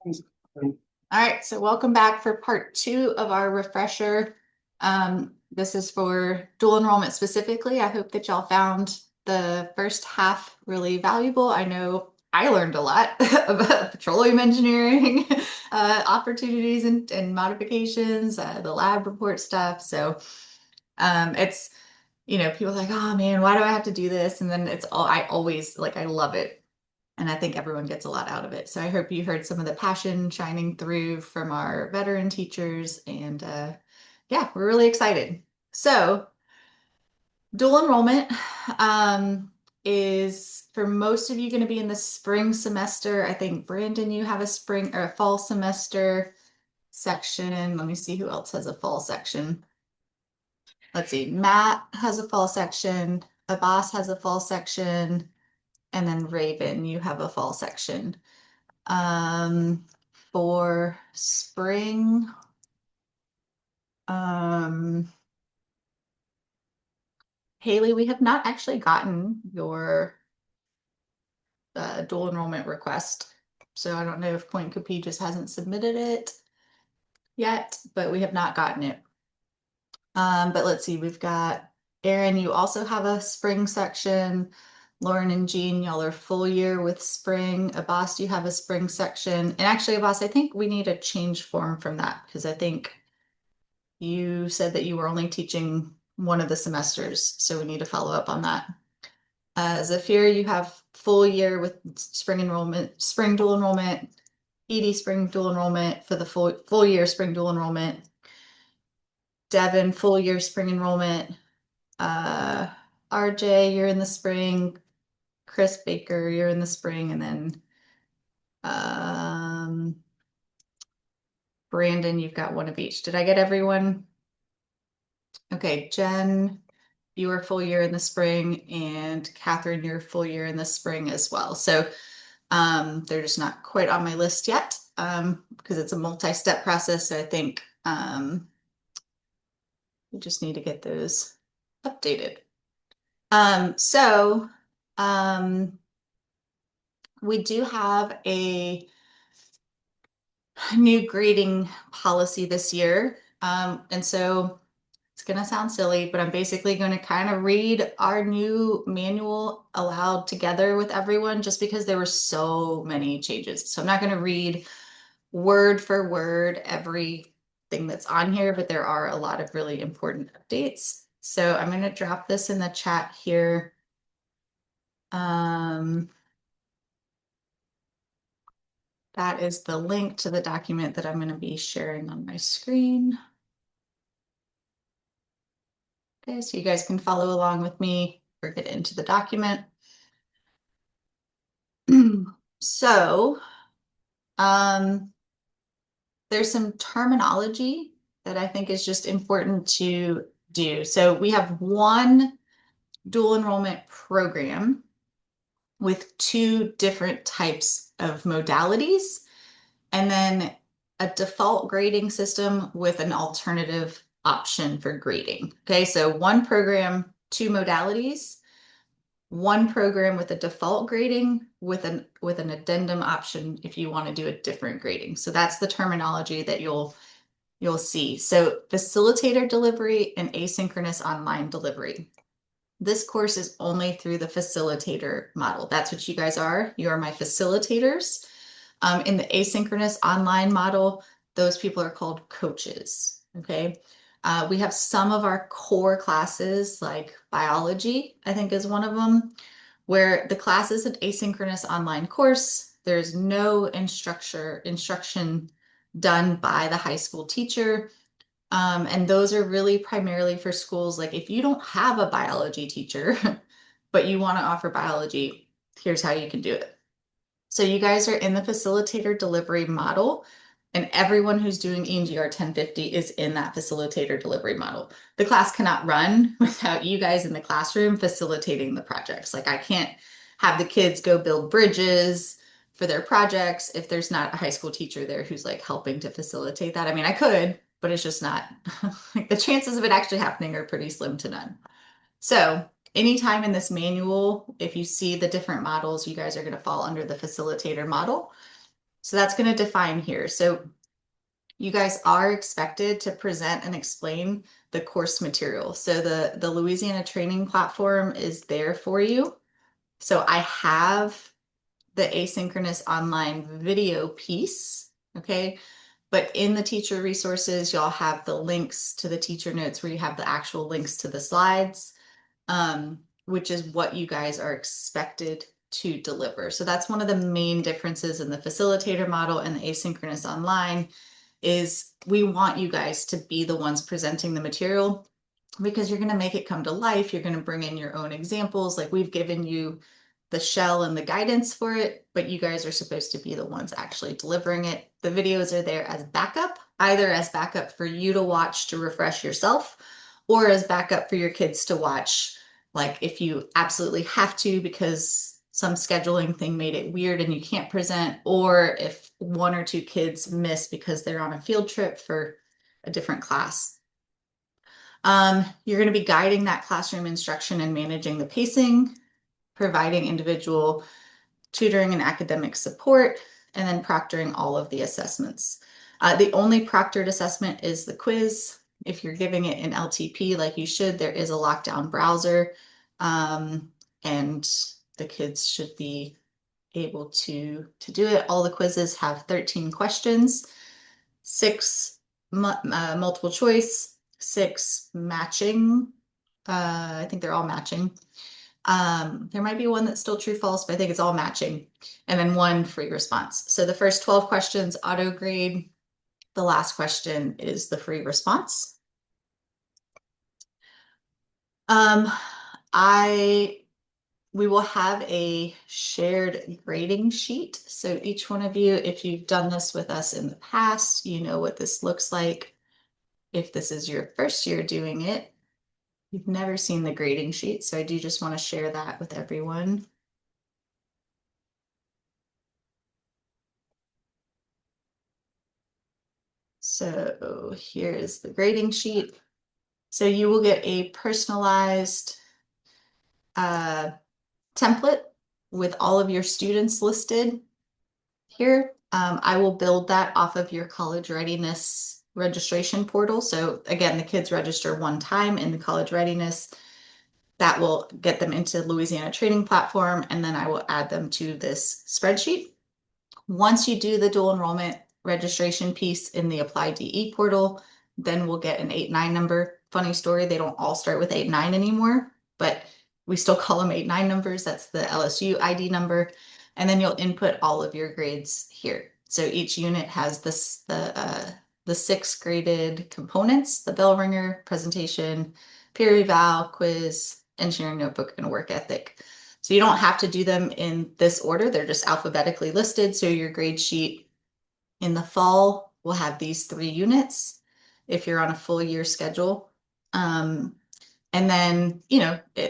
All right, so welcome back for part 2 of our refresher. This is for dual enrollment specifically. I hope that y'all found the first half really valuable. I know I learned a lot about petroleum engineering opportunities and modifications, the lab report stuff. So it's, people are like, oh man, why do I have to do this? And then I always like, I love it. And I think everyone gets a lot out of it. So I hope you heard some of the passion shining through from our veteran teachers. And yeah, we're really excited. So dual enrollment is for most of you going to be in the spring semester. I think Brandon, you have a spring or a fall semester section. Let me see who else has a fall section. Let's see. Matt has a fall section. Abbas has a fall section. And then Raven, you have a fall section. Um, for spring, um, Haley, we have not actually gotten your dual enrollment request. So I don't know if Point Copy just hasn't submitted it yet, but we have not gotten it. But let's see, we've got Erin, you also have a spring section. Lauren and Jean, y'all are full year with spring. Abbas, you have a spring section. And actually, Abbas, I think we need a change form from that because I think you said that you were only teaching one of the semesters, so we need to follow up on that. Zafir, you have full year with spring enrollment, spring dual enrollment, Edie spring dual enrollment for the full year spring dual enrollment. Devin, full year spring enrollment. Uh, RJ, you're in the spring. Chris Baker, you're in the spring, and then Brandon, you've got one of each. Did I get everyone? Okay, Jen, you are full year in the spring, and Catherine, you're full year in the spring as well. So they're just not quite on my list yet because it's a multi-step process. So I think we just need to get those updated. So we do have a new grading policy this year. And so it's going to sound silly, but I'm basically going to kind of read our new manual aloud together with everyone just because there were so many changes. So I'm not going to read word for word everything that's on here, but there are a lot of really important updates. So I'm going to drop this in the chat here. That is the link to the document that I'm going to be sharing on my screen. Okay, so you guys can follow along with me or get into the document. So, there's some terminology that I think is just important to do. So we have one dual enrollment program with two different types of modalities, and then a default grading system with an alternative option for grading. Okay, so one program, two modalities, one program with a default grading with an addendum option if you want to do a different grading. So that's the terminology that you'll see. So facilitator delivery and asynchronous online delivery. This course is only through the facilitator model. That's what you guys are. You are my facilitators. In the asynchronous online model, those people are called coaches. Okay. We have some of our core classes like biology, I think is one of them, where the class is an asynchronous online course. There's no instruction done by the high school teacher. And those are really primarily for schools. Like if you don't have a biology teacher, but you want to offer biology, here's how you can do it. So you guys are in the facilitator delivery model, and everyone who's doing ENGR 1050 is in that facilitator delivery model. The class cannot run without you guys in the classroom facilitating the projects. Like I can't have the kids go build bridges for their projects if there's not a high school teacher there who's like helping to facilitate that. I mean, I could, but it's just not like the chances of it actually happening are pretty slim to none. So anytime in this manual, if you see the different models, you guys are going to fall under the facilitator model. So that's going to define here. So you guys are expected to present and explain the course material. So the Louisiana training platform is there for you. So I have the asynchronous online video piece, okay? But in the teacher resources, y'all have the links to the teacher notes where you have the actual links to the slides, which is what you guys are expected to deliver. So that's one of the main differences in the facilitator model and the asynchronous online is we want you guys to be the ones presenting the material because you're going to make it come to life. You're going to bring in your own examples. Like we've given you the shell and the guidance for it, but you guys are supposed to be the ones actually delivering it. The videos are there as backup, either as backup for you to watch to refresh yourself or as backup for your kids to watch. Like if you absolutely have to because some scheduling thing made it weird and you can't present, or if one or two kids miss because they're on a field trip for a different class. You're going to be guiding that classroom instruction and managing the pacing, providing individual tutoring and academic support, and then proctoring all of the assessments. The only proctored assessment is the quiz. If you're giving it in LTP like you should, there is a lockdown browser, and the kids should be able to do it. All the quizzes have 13 questions, 6 multiple choice, 6 matching. I think they're all matching. There might be one that's still true false, but I think it's all matching. And then 1 free response. So the first 12 questions auto grade. The last question is the free response. We will have a shared grading sheet. So each one of you, if you've done this with us in the past, you know what this looks like. If this is your first year doing it, you've never seen the grading sheet. So I do just want to share that with everyone. So here's the grading sheet. So you will get a personalized template with all of your students listed here. I will build that off of your college readiness registration portal. So again, the kids register one time in the college readiness. That will get them into Louisiana training platform, and then I will add them to this spreadsheet. Once you do the dual enrollment registration piece in the Apply DE portal, then we'll get an 8-9 number. Funny story, they don't all start with 8-9 anymore, but we still call them 8-9 numbers. That's the LSU ID number. And then you'll input all of your grades here. So each unit has the 6 graded components: the bell ringer, presentation, peer eval, quiz, engineering notebook, and work ethic. So you don't have to do them in this order. They're just alphabetically listed. So your grade sheet in the fall will have these 3 units if you're on a full year schedule. And then,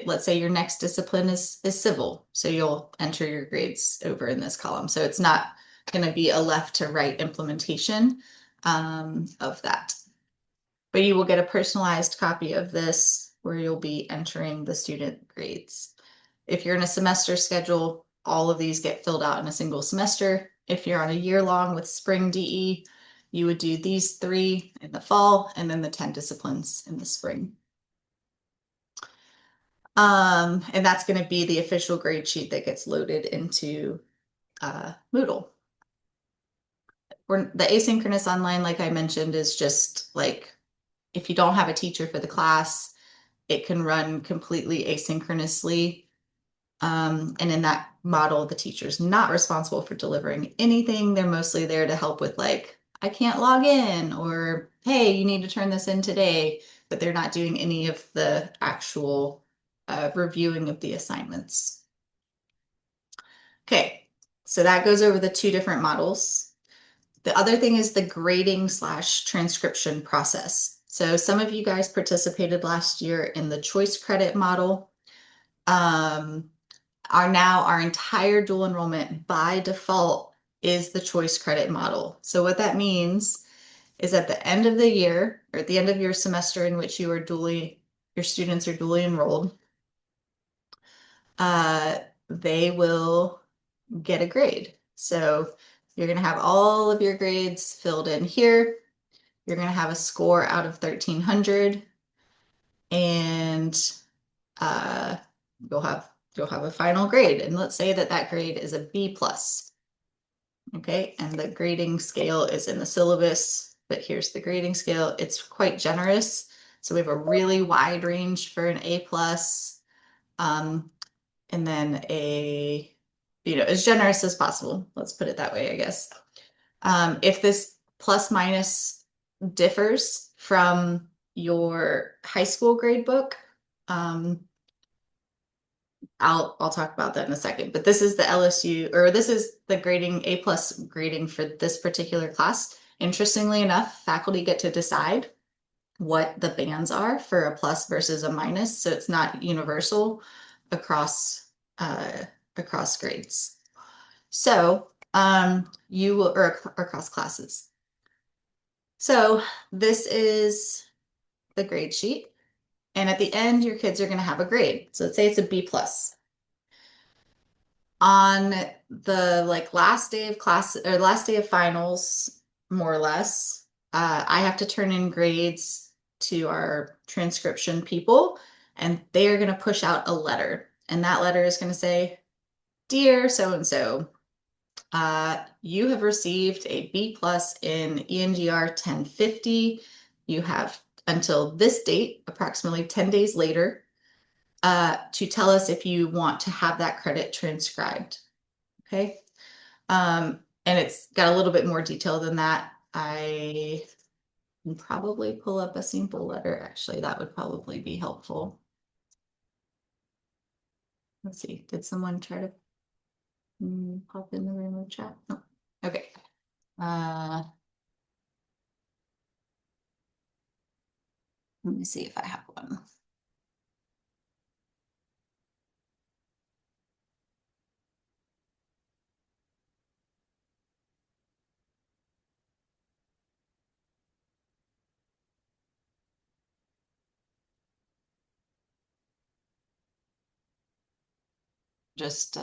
let's say your next discipline is civil. So you'll enter your grades over in this column. So it's not going to be a left to right implementation of that. But you will get a personalized copy of this where you'll be entering the student grades. If you're in a semester schedule, all of these get filled out in a single semester. If you're on a year long with spring DE, you would do these 3 in the fall and then the 10 disciplines in the spring. And that's going to be the official grade sheet that gets loaded into Moodle. The asynchronous online, like I mentioned, is just like if you don't have a teacher for the class, it can run completely asynchronously. And in that model, the teacher's not responsible for delivering anything. They're mostly there to help with like, I can't log in, or hey, you need to turn this in today, but they're not doing any of the actual reviewing of the assignments. Okay, so that goes over the 2 different models. The other thing is the grading / transcription process. So some of you guys participated last year in the choice credit model. Our entire dual enrollment by default is the choice credit model. So what that means is at the end of the year, or at the end of your semester in which your students are dually enrolled, they will get a grade. So You're going to have all of your grades filled in here. You're going to have a score out of 1300, and uh, you'll have a final grade. And let's say that that grade is a B plus. Okay, and the grading scale is in the syllabus, but here's the grading scale. It's quite generous. So we have a really wide range for an A plus, and then as generous as possible. Let's put it that way, I guess. If this plus minus differs from your high school grade book, I'll talk about that in a second, but this is the LSU, or this is the grading, A plus grading for this particular class. Interestingly enough, faculty get to decide what the bands are for a plus versus a minus, so it's not universal across across grades. So you will, or across classes. So this is the grade sheet, and at the end, your kids are going to have a grade. So let's say it's a B plus. On the last day of class or last day of finals, more or less, I have to turn in grades to our transcription people, and they are going to push out a letter. And that letter is going to say, "Dear so-and-so, you have received a B plus in ENGR 1050. You have until this date, approximately 10 days later, to tell us if you want to have that credit transcribed." Okay. And it's got a little bit more detail than that. I can probably pull up a sample letter. Actually, that would probably be helpful. Let's see. Did someone try to pop in the room or chat? No. Okay. Let me see if I have one. Just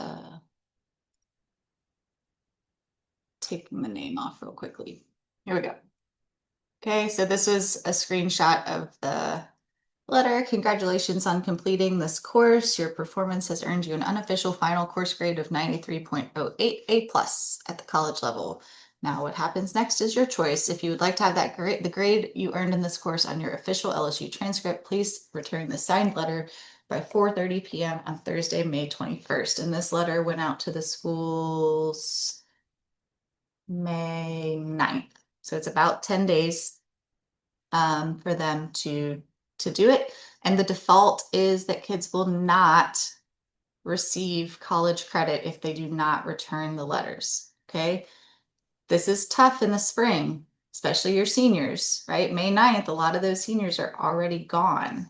taking the name off real quickly. Here we go. Okay, so this is a screenshot of the letter. Congratulations on completing this course. Your performance has earned you an unofficial final course grade of 93.08 A plus at the college level. Now what happens next is your choice. If you would like to have that grade, the grade you earned in this course on your official LSU transcript, please return the signed letter by 4:30 p.m. on Thursday, May 21st. And this letter went out to the schools May 9th. So it's about 10 days for them to do it. And the default is that kids will not receive college credit if they do not return the letters. Okay. This is tough in the spring, especially your seniors, right? May 9th, a lot of those seniors are already gone.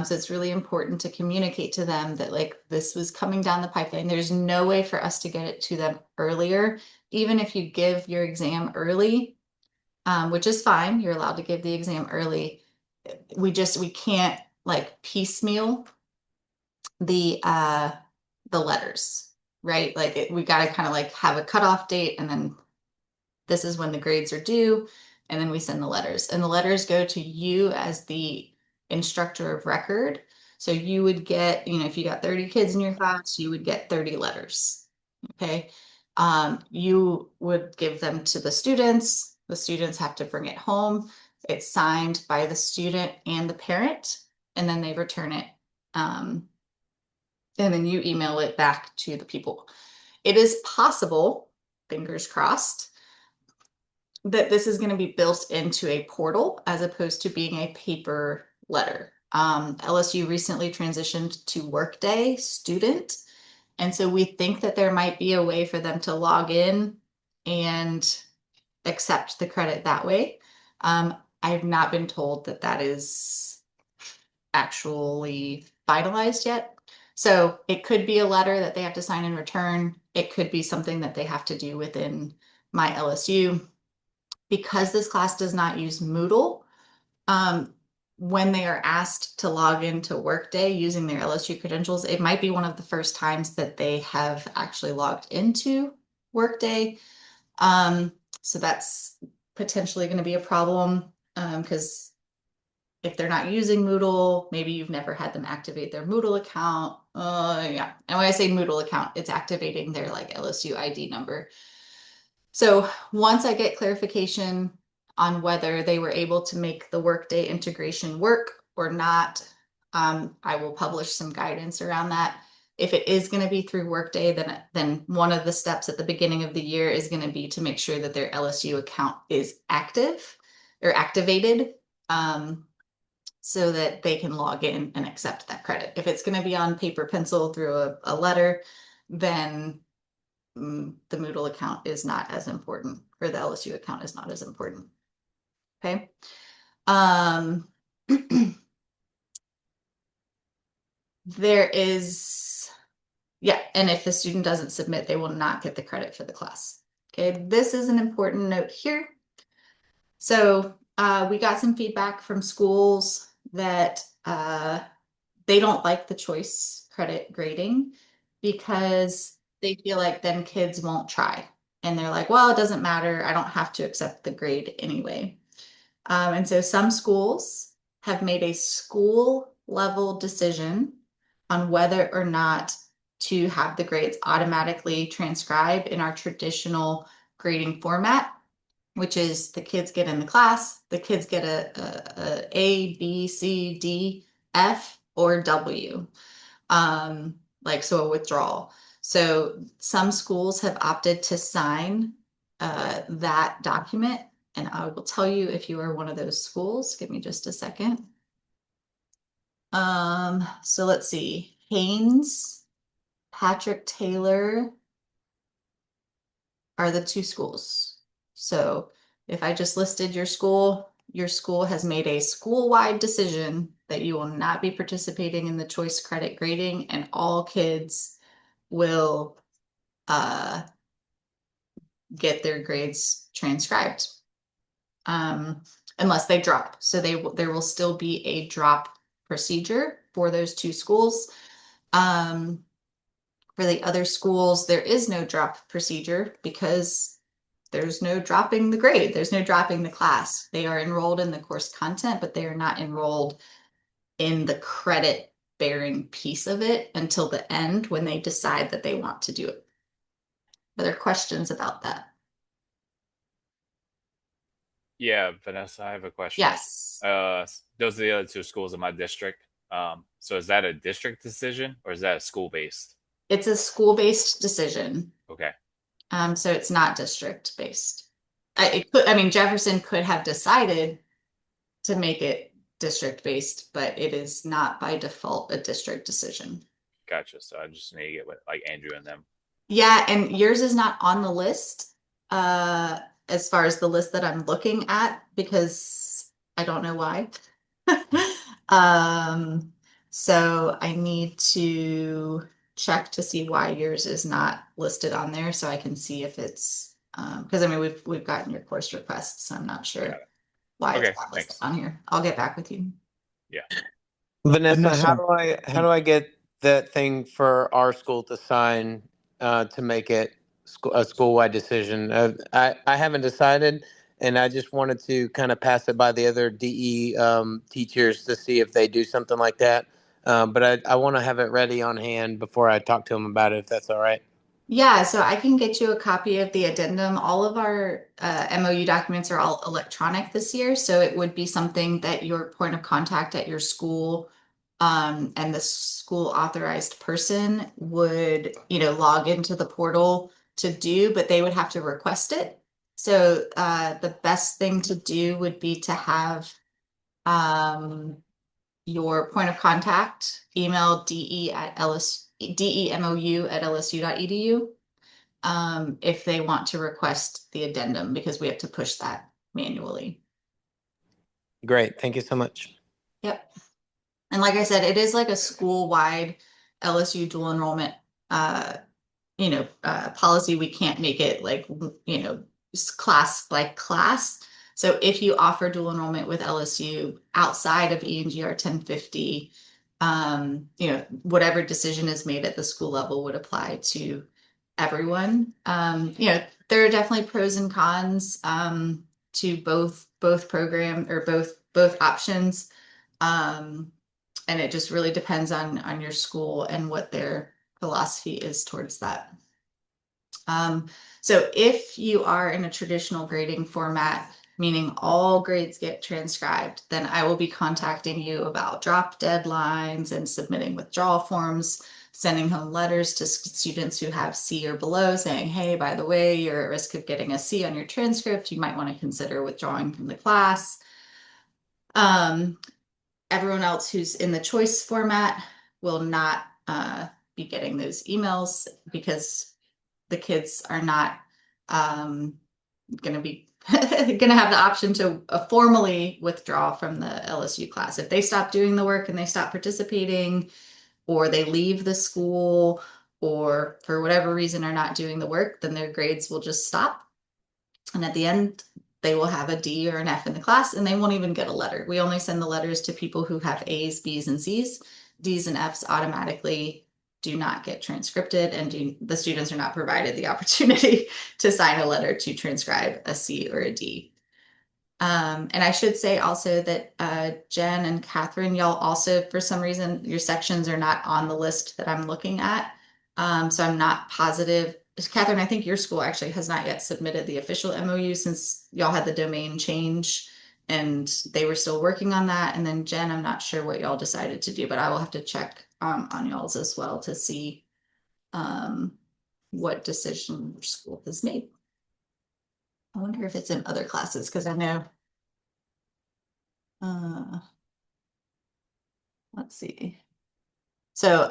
So it's really important to communicate to them that this was coming down the pipeline. There's no way for us to get it to them earlier. Even if you give your exam early, which is fine, you're allowed to give the exam early. We can't piecemeal the letters, right? We got to kind of have a cutoff date, and then this is when the grades are due, and then we send the letters, and the letters go to you as the instructor of record. So you would get, if you got 30 kids in your class, you would get 30 letters. Okay. You would give them to the students. The students have to bring it home. It's signed by the student and the parent, and then they return it. And then you email it back to the people. It is possible, fingers crossed, that this is going to be built into a portal as opposed to being a paper letter. LSU recently transitioned to Workday Student, and so we think that there might be a way for them to log in and accept the credit that way. I've not been told that that is actually finalized yet. So it could be a letter that they have to sign and return. It could be something that they have to do within my LSU. Because this class does not use Moodle, when they are asked to log into Workday using their LSU credentials, it might be one of the first times that they have actually logged into Workday. So that's potentially going to be a problem because if they're not using Moodle, maybe you've never had them activate their Moodle account. Yeah. And when I say Moodle account, it's activating their like LSU ID number. So once I get clarification on whether they were able to make the Workday integration work or not, I will publish some guidance around that. If it is going to be through Workday, then one of the steps at the beginning of the year is going to be to make sure that their LSU account is active or activated. So that they can log in and accept that credit. If it's going to be on paper pencil through a letter, then the Moodle account is not as important, or the LSU account is not as important. Okay. Um, there is, yeah, and if the student doesn't submit, they will not get the credit for the class. Okay, this is an important note here. So we got some feedback from schools that they don't like the choice credit grading because they feel like then kids won't try. And they're like, well, it doesn't matter. I don't have to accept the grade anyway. And so some schools have made a school level decision on whether or not to have the grades automatically transcribed in our traditional grading format, which is the kids get in the class, the kids get a B, C, D, F, or W, like so a withdrawal. So some schools have opted to sign that document, and I will tell you if you are one of those schools. Give me just a second. So let's see, Haynes, Patrick Taylor are the two schools. So if I just listed your school has made a school-wide decision that you will not be participating in the choice credit grading, and all kids will get their grades transcribed unless they drop. So there will still be a drop procedure for those two schools. For the other schools, there is no drop procedure because there's no dropping the grade. There's no dropping the class. They are enrolled in the course content, but they are not enrolled in the credit bearing piece of it until the end when they decide that they want to do it. Are there questions about that? Yeah, Vanessa, I have a question. Yes, Those are the other two schools in my district. So is that a district decision or is that a school based? it's a school-based decision. Okay, So it's not district-based. I mean, Jefferson could have decided to make it district-based, but it is not by default a district decision. gotcha. So I just need to get with like Andrew and them. Yeah, and yours is not on the list, as far as the list that I'm looking at, because I don't know why. Um, so I need to check to see why yours is not listed on there so I can see if it's because I mean we've gotten your course requests, so I'm not Got sure it. why it's Okay, not listed thanks. on here. I'll get back with you. Yeah. Vanessa, Vanessa, how do I get that thing for our school to sign to make it a school wide decision? I haven't decided, and I just wanted to kind of pass it by the other DE teachers to see if they do something like that. But I want to have it ready on hand before I talk to them about it, if that's all right. Yeah, so I can get you a copy of the addendum. All of our MOU documents are all electronic this year, so it would be something that your point of contact at your school and the school authorized person would, log into the portal to do, but they would have to request it. So the best thing to do would be to have your point of contact email demou@lsu.edu if they want to request the addendum because we have to push that manually. Great. Thank you so much. Yep. And like I said, it is like a school-wide LSU dual enrollment policy. We can't make it like, class by class. So if you offer dual enrollment with LSU outside of ENGR 1050, whatever decision is made at the school level would apply to everyone. There are definitely pros and cons to both program or both options. And it just really depends on your school and what their philosophy is towards that. So if you are in a traditional grading format, meaning all grades get transcribed, then I will be contacting you about drop deadlines and submitting withdrawal forms, sending home letters to students who have C or below saying, hey, by the way, you're at risk of getting a C on your transcript. You might want to consider withdrawing from the class. Everyone else who's in the choice format will not be getting those emails because the kids are not going to be going to have the option to formally withdraw from the LSU class. If they stop doing the work and they stop participating, or they leave the school, or for whatever reason are not doing the work, then their grades will just stop. And at the end, they will have a D or an F in the class and they won't even get a letter. We only send the letters to people who have A's, B's, and C's. D's and F's automatically do not get transcripted, and the students are not provided the opportunity to sign a letter to transcribe a C or a D. And I should say also that Jen and Catherine, y'all also, for some reason, your sections are not on the list that I'm looking at. So I'm not positive. Catherine, I think your school actually has not yet submitted the official MOU since y'all had the domain change and they were still working on that. And then Jen, I'm not sure what y'all decided to do, but I will have to check on y'all's as well to see what decision your school has made. I wonder if it's in other classes because I know. Let's see. So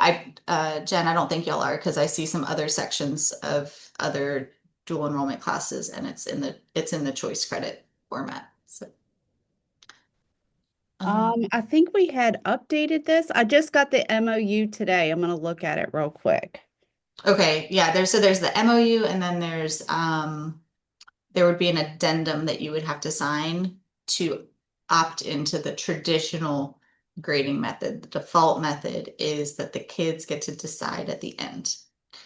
Jen, I don't think y'all are because I see some other sections of other dual enrollment classes and it's in the choice credit format. So I think we had updated this. I just got the MOU today. I'm gonna look at it real quick. okay, yeah, there's the MOU and then there would be an addendum that you would have to sign to opt into the traditional grading method. The default method is that the kids get to decide at the end.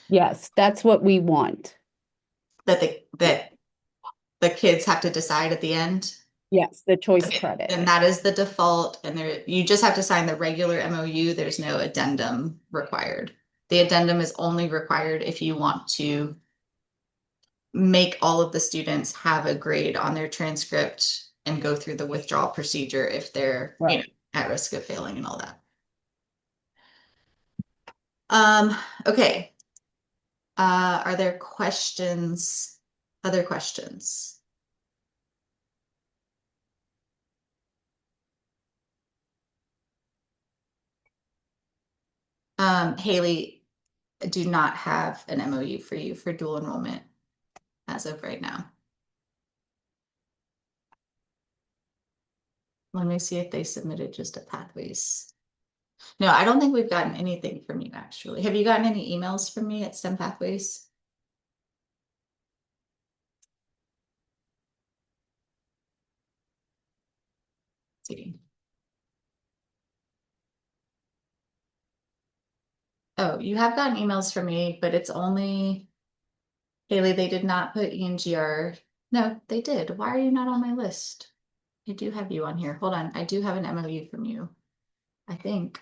Yes, that's what we want. That the kids have to decide at the end. Yes, the choice credit. And that is the default, and you just have to sign the regular MOU. There's no addendum required. The addendum is only required if you want to make all of the students have a grade on their transcript and go through the withdrawal procedure if they're Right. at risk of failing and all that. Okay. Are there questions? Other questions? Haley, I do not have an MOU for you for dual enrollment as of right now. Let me see if they submitted just a pathways. No, I don't think we've gotten anything from you actually. Have you gotten any emails from me at STEM Pathways? Let's see. Oh, you have gotten emails from me, but it's only Haley, they did not put ENGR. No, they did. Why are you not on my list? I do have you on here. Hold on. I do have an MOU from you. I think.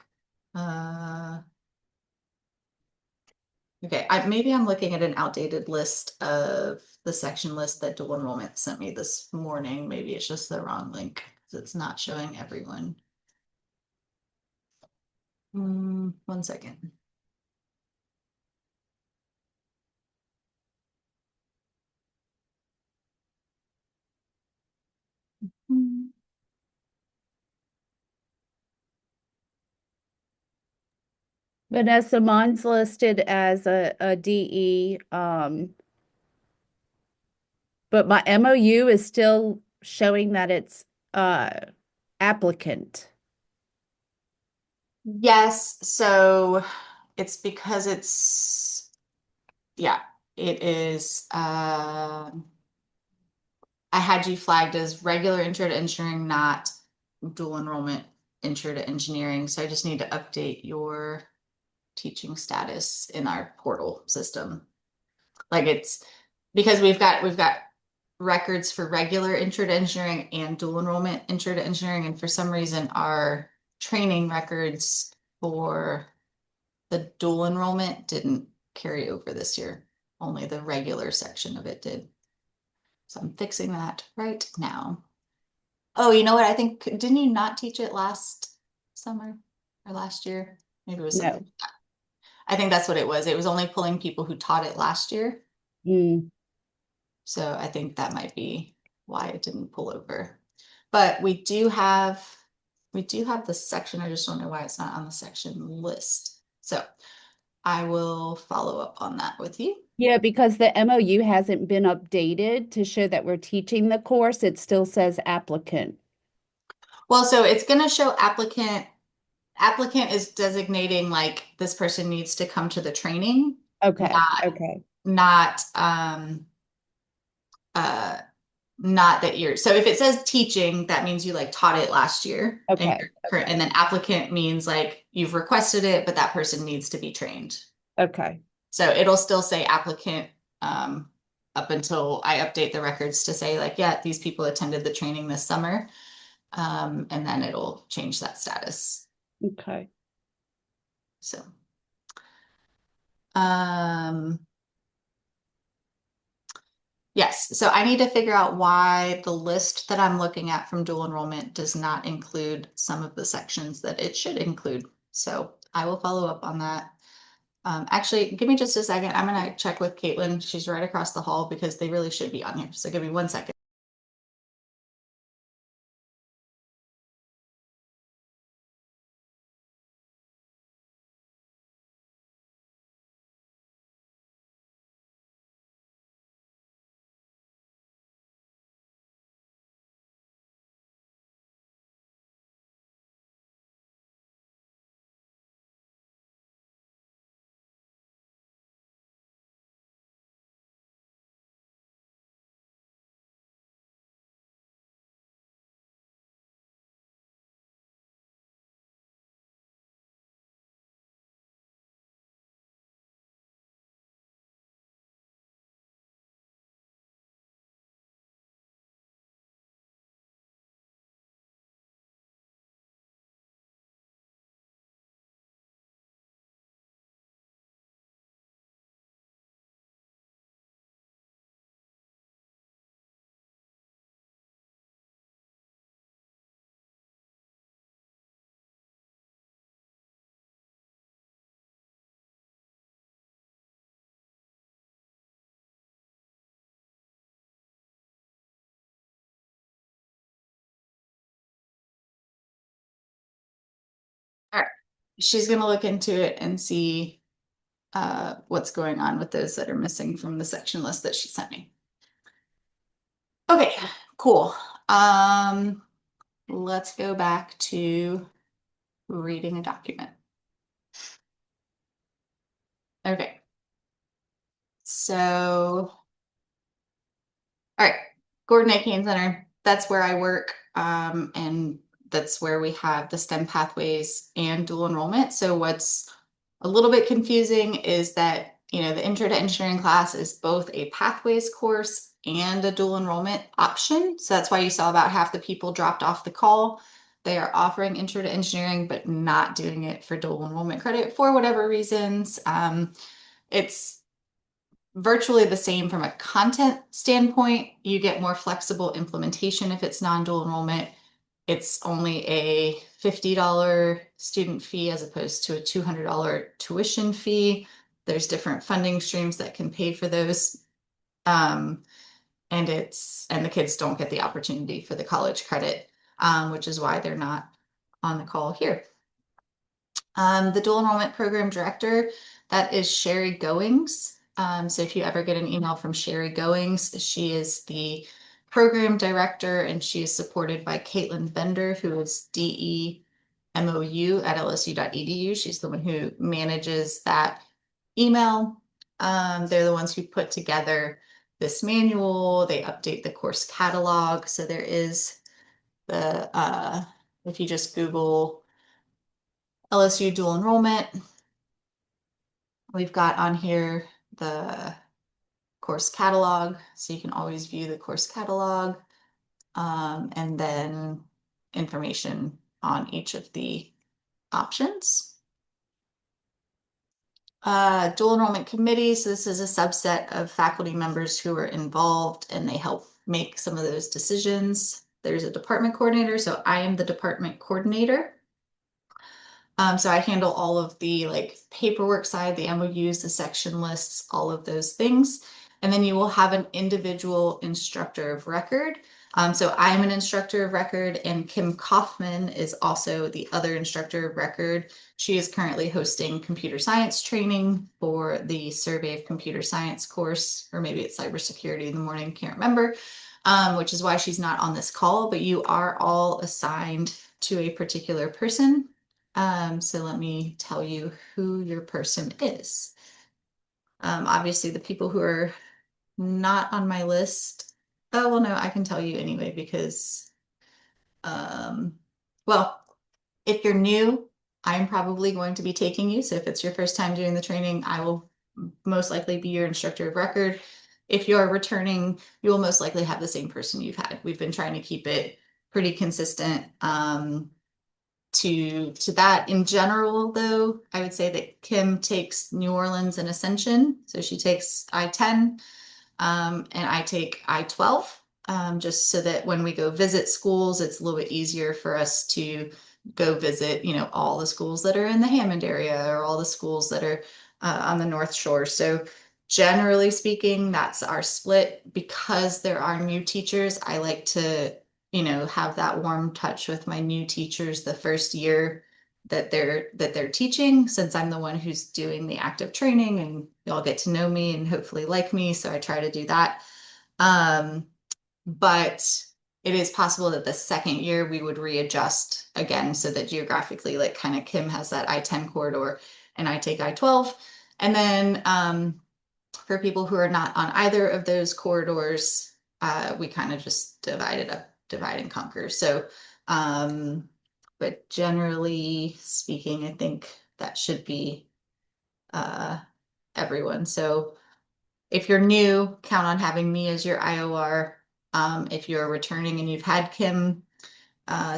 Okay, maybe I'm looking at an outdated list of the section list that dual enrollment sent me this morning. Maybe it's just the wrong link because it's not showing everyone. 1 second. Vanessa, mine's listed as a DE, but my MOU is still showing that it's applicant. Yes, so it's because yeah, it is. I had you flagged as regular intro to engineering, not dual enrollment intro to engineering. So I just need to update your teaching status in our portal system. Like it's because we've got records for regular intro to engineering and dual enrollment intro to engineering, and for some reason our training records for the dual enrollment didn't carry over this year. Only the regular section of it did. So I'm fixing that right now. Oh, you know what? I think, didn't you not teach it last summer or last year? Maybe it was something. No. I think that's what it was. It was only pulling people who taught it last year. Mm, So I think that might be why it didn't pull over. But we do have the section. I just don't know why it's not on the section list. So I will follow up on that with you. yeah, because the MOU hasn't been updated to show that we're teaching the course. It still says applicant. Well, so it's going to show applicant. Applicant is designating like this person needs to come to the training, Okay, not okay, not uh not that you're, so if it says teaching, that means you like taught it last year and okay, you're current, and then applicant means like you've requested it, but that person needs to be trained. okay. So it'll still say applicant up until I update the records to say like, yeah, these people attended the training this summer. And then it'll change that status. Okay. So um yes, so I need to figure out why the list that I'm looking at from dual enrollment does not include some of the sections that it should include. So I will follow up on that. Actually, give me just a second. I'm gonna check with Caitlin. She's right across the hall because they really should be on here. So give me 1 second. All right. She's gonna look into it and see what's going on with those that are missing from the section list that she sent me. Okay, cool. Let's go back to reading a document. Okay. So, all right, Gordon Aitken Center, that's where I work. And that's where we have the STEM pathways and dual enrollment. So what's a little bit confusing is that, the intro to engineering class is both a pathways course and a dual enrollment option. So that's why you saw about half the people dropped off the call. They are offering intro to engineering, but not doing it for dual enrollment credit for whatever reasons. It's virtually the same from a content standpoint. You get more flexible implementation if it's non-dual enrollment. It's only a $50 student fee as opposed to a $200 tuition fee. There's different funding streams that can pay for those. And the kids don't get the opportunity for the college credit, which is why they're not on the call here. The dual enrollment program director, that is Sherry Goings. So if you ever get an email from Sherry Goings, she is the program director and she is supported by Caitlin Bender, who is DEMOU at lsu.edu. She's the one who manages that email. They're the ones who put together this manual. They update the course catalog. So there is if you just Google LSU dual enrollment, we've got on here the course catalog, so you can always view the course catalog, and then information on each of the options. Dual enrollment committee. So this is a subset of faculty members who are involved and they help make some of those decisions. There's a department coordinator. So I am the department coordinator. So I handle all of the like paperwork side, the MOUs, the section lists, all of those things. And then you will have an individual instructor of record. So I'm an instructor of record, and Kim Kaufman is also the other instructor of record. She is currently hosting computer science training for the Survey of Computer Science course, or maybe it's cybersecurity in the morning, can't remember, which is why she's not on this call, but you are all assigned to a particular person. So let me tell you who your person is. Obviously, the people who are not on my list. Oh, well, no, I can tell you anyway because, well, if you're new, I'm probably going to be taking you. So if it's your first time doing the training, I will most likely be your instructor of record. If you're returning, you will most likely have the same person you've had. We've been trying to keep it pretty consistent. To that in general, though, I would say that Kim takes New Orleans and Ascension. So she takes I-10, and I take I-12, just so that when we go visit schools, it's a little bit easier for us to go visit, you know, all the schools that are in the Hammond area or all the schools that are on the North Shore. So generally speaking, that's our split. Because there are new teachers, I like to, you know, have that warm touch with my new teachers the first year that they're teaching, since I'm the one who's doing the active training and y'all get to know me and hopefully like me. So I try to do that. But it is possible that the second year we would readjust again so that geographically, like kind of Kim has that I-10 corridor and I take I-12. And then for people who are not on either of those corridors, we kind of just divide it up, divide and conquer. So, but generally speaking, I think that should be everyone. So if you're new, count on having me as your IOR. If you're returning and you've had Kim,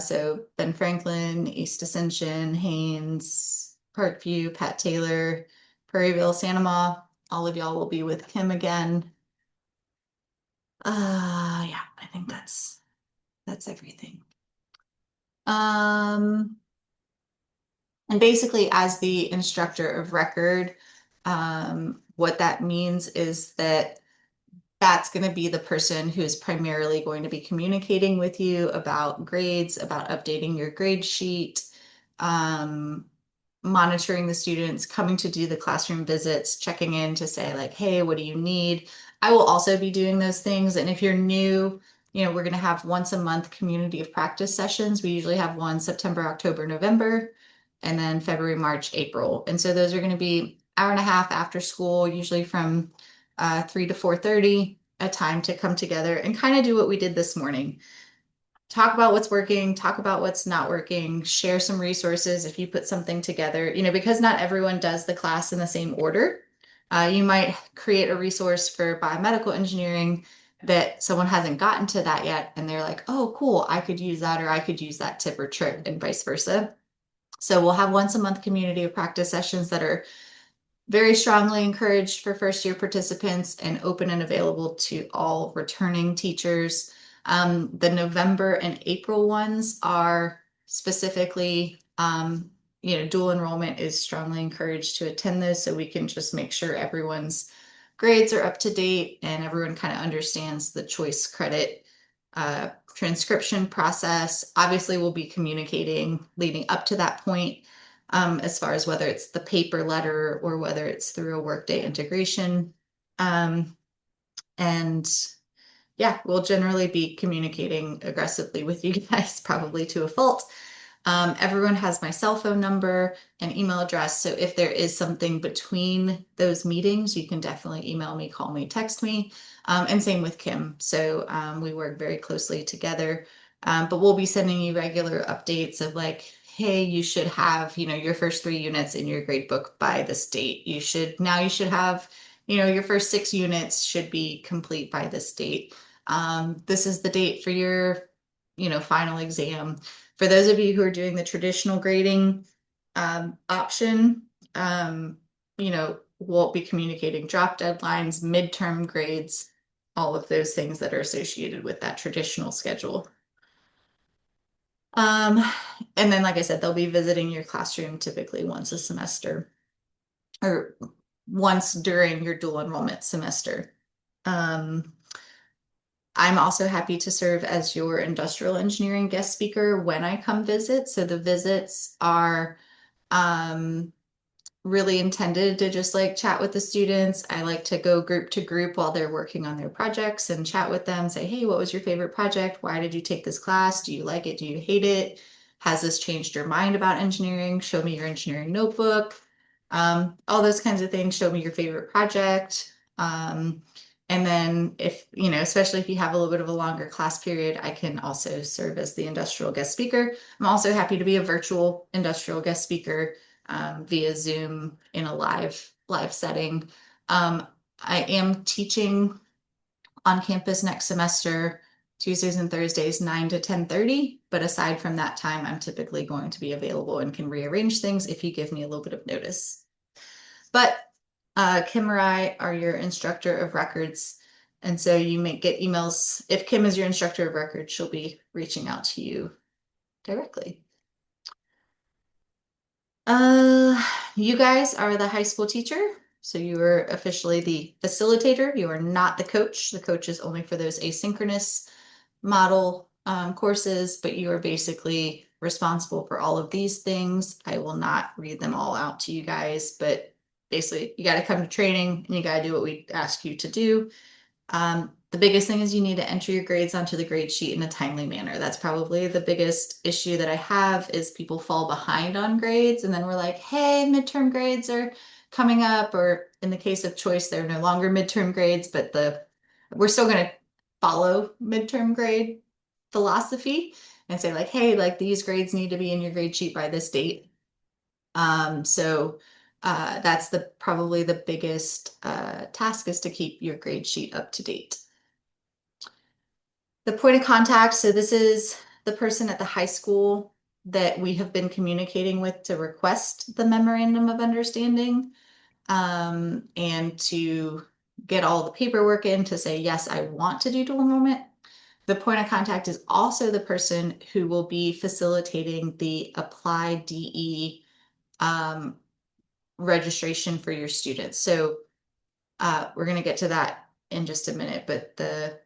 so Ben Franklin, East Ascension, Haynes, Parkview, Pat Taylor, Prairieville, Sanoma, all of y'all will be with Kim again. Yeah, I think that's everything. And basically, as the instructor of record, what that means is that that's going to be the person who is primarily going to be communicating with you about grades, about updating your grade sheet, monitoring the students, coming to do the classroom visits, checking in to say like, hey, what do you need? I will also be doing those things. And if you're new, you know, we're going to have once a month community of practice sessions. We usually have one September, October, November, and then February, March, April. And so those are going to be hour and a half after school, usually from 3 to 4:30, a time to come together and kind of do what we did this morning. Talk about what's working, talk about what's not working, share some resources if you put something together, you know, because not everyone does the class in the same order. You might create a resource for biomedical engineering that someone hasn't gotten to that yet, and they're like, oh, cool, I could use that, or I could use that tip or trick, and vice versa. So we'll have once a month community of practice sessions that are very strongly encouraged for first year participants and open and available to all returning teachers. The November and April ones are specifically, you know, dual enrollment is strongly encouraged to attend those, so we can just make sure everyone's grades are up to date and everyone kind of understands the choice credit transcription process. Obviously, we'll be communicating leading up to that point, as far as whether it's the paper letter or whether it's through a Workday integration. And yeah, we'll generally be communicating aggressively with you guys, probably to a fault. Everyone has my cell phone number and email address. So if there is something between those meetings, you can definitely email me, call me, text me. And same with Kim. So we work very closely together. But we'll be sending you regular updates of like, hey, you should have, you know, your first 3 units in your grade book by this date. You should have your first 6 units should be complete by this date. This is the date for your, final exam. For those of you who are doing the traditional grading option, we'll be communicating drop deadlines, midterm grades, all of those things that are associated with that traditional schedule. And then, like I said, they'll be visiting your classroom typically once a semester or once during your dual enrollment semester. I'm also happy to serve as your industrial engineering guest speaker when I come visit. So the visits are really intended to just like chat with the students. I like to go group to group while they're working on their projects and chat with them, say, hey, what was your favorite project? Why did you take this class? Do you like it? Do you hate it? Has this changed your mind about engineering? Show me your engineering notebook. All those kinds of things. Show me your favorite project. And then if, especially if you have a little bit of a longer class period, I can also serve as the industrial guest speaker. I'm also happy to be a virtual industrial guest speaker via Zoom in a live setting. I am teaching on campus next semester, Tuesdays and Thursdays, 9 to 10:30. But aside from that time, I'm typically going to be available and can rearrange things if you give me a little bit of notice. But Kim or I are your instructor of records. And so you may get emails. If Kim is your instructor of records, she'll be reaching out to you directly. You guys are the high school teacher, so you are officially the facilitator. You are not the coach. The coach is only for those asynchronous model courses, but you are basically responsible for all of these things. I will not read them all out to you guys, but basically you got to come to training and you got to do what we ask you to do. The biggest thing is you need to enter your grades onto the grade sheet in a timely manner. That's probably the biggest issue that I have is people fall behind on grades and then we're like, hey, midterm grades are coming up, or in the case of choice, they're no longer midterm grades, but we're still going to follow midterm grade philosophy and say like, hey, like these grades need to be in your grade sheet by this date. So that's probably the biggest task is to keep your grade sheet up to date. The point of contact, so this is the person at the high school that we have been communicating with to request the memorandum of understanding and to get all the paperwork in to say, yes, I want to do dual enrollment. The point of contact is also the person who will be facilitating the Apply DE registration for your students. So we're going to get to that in just a minute, but the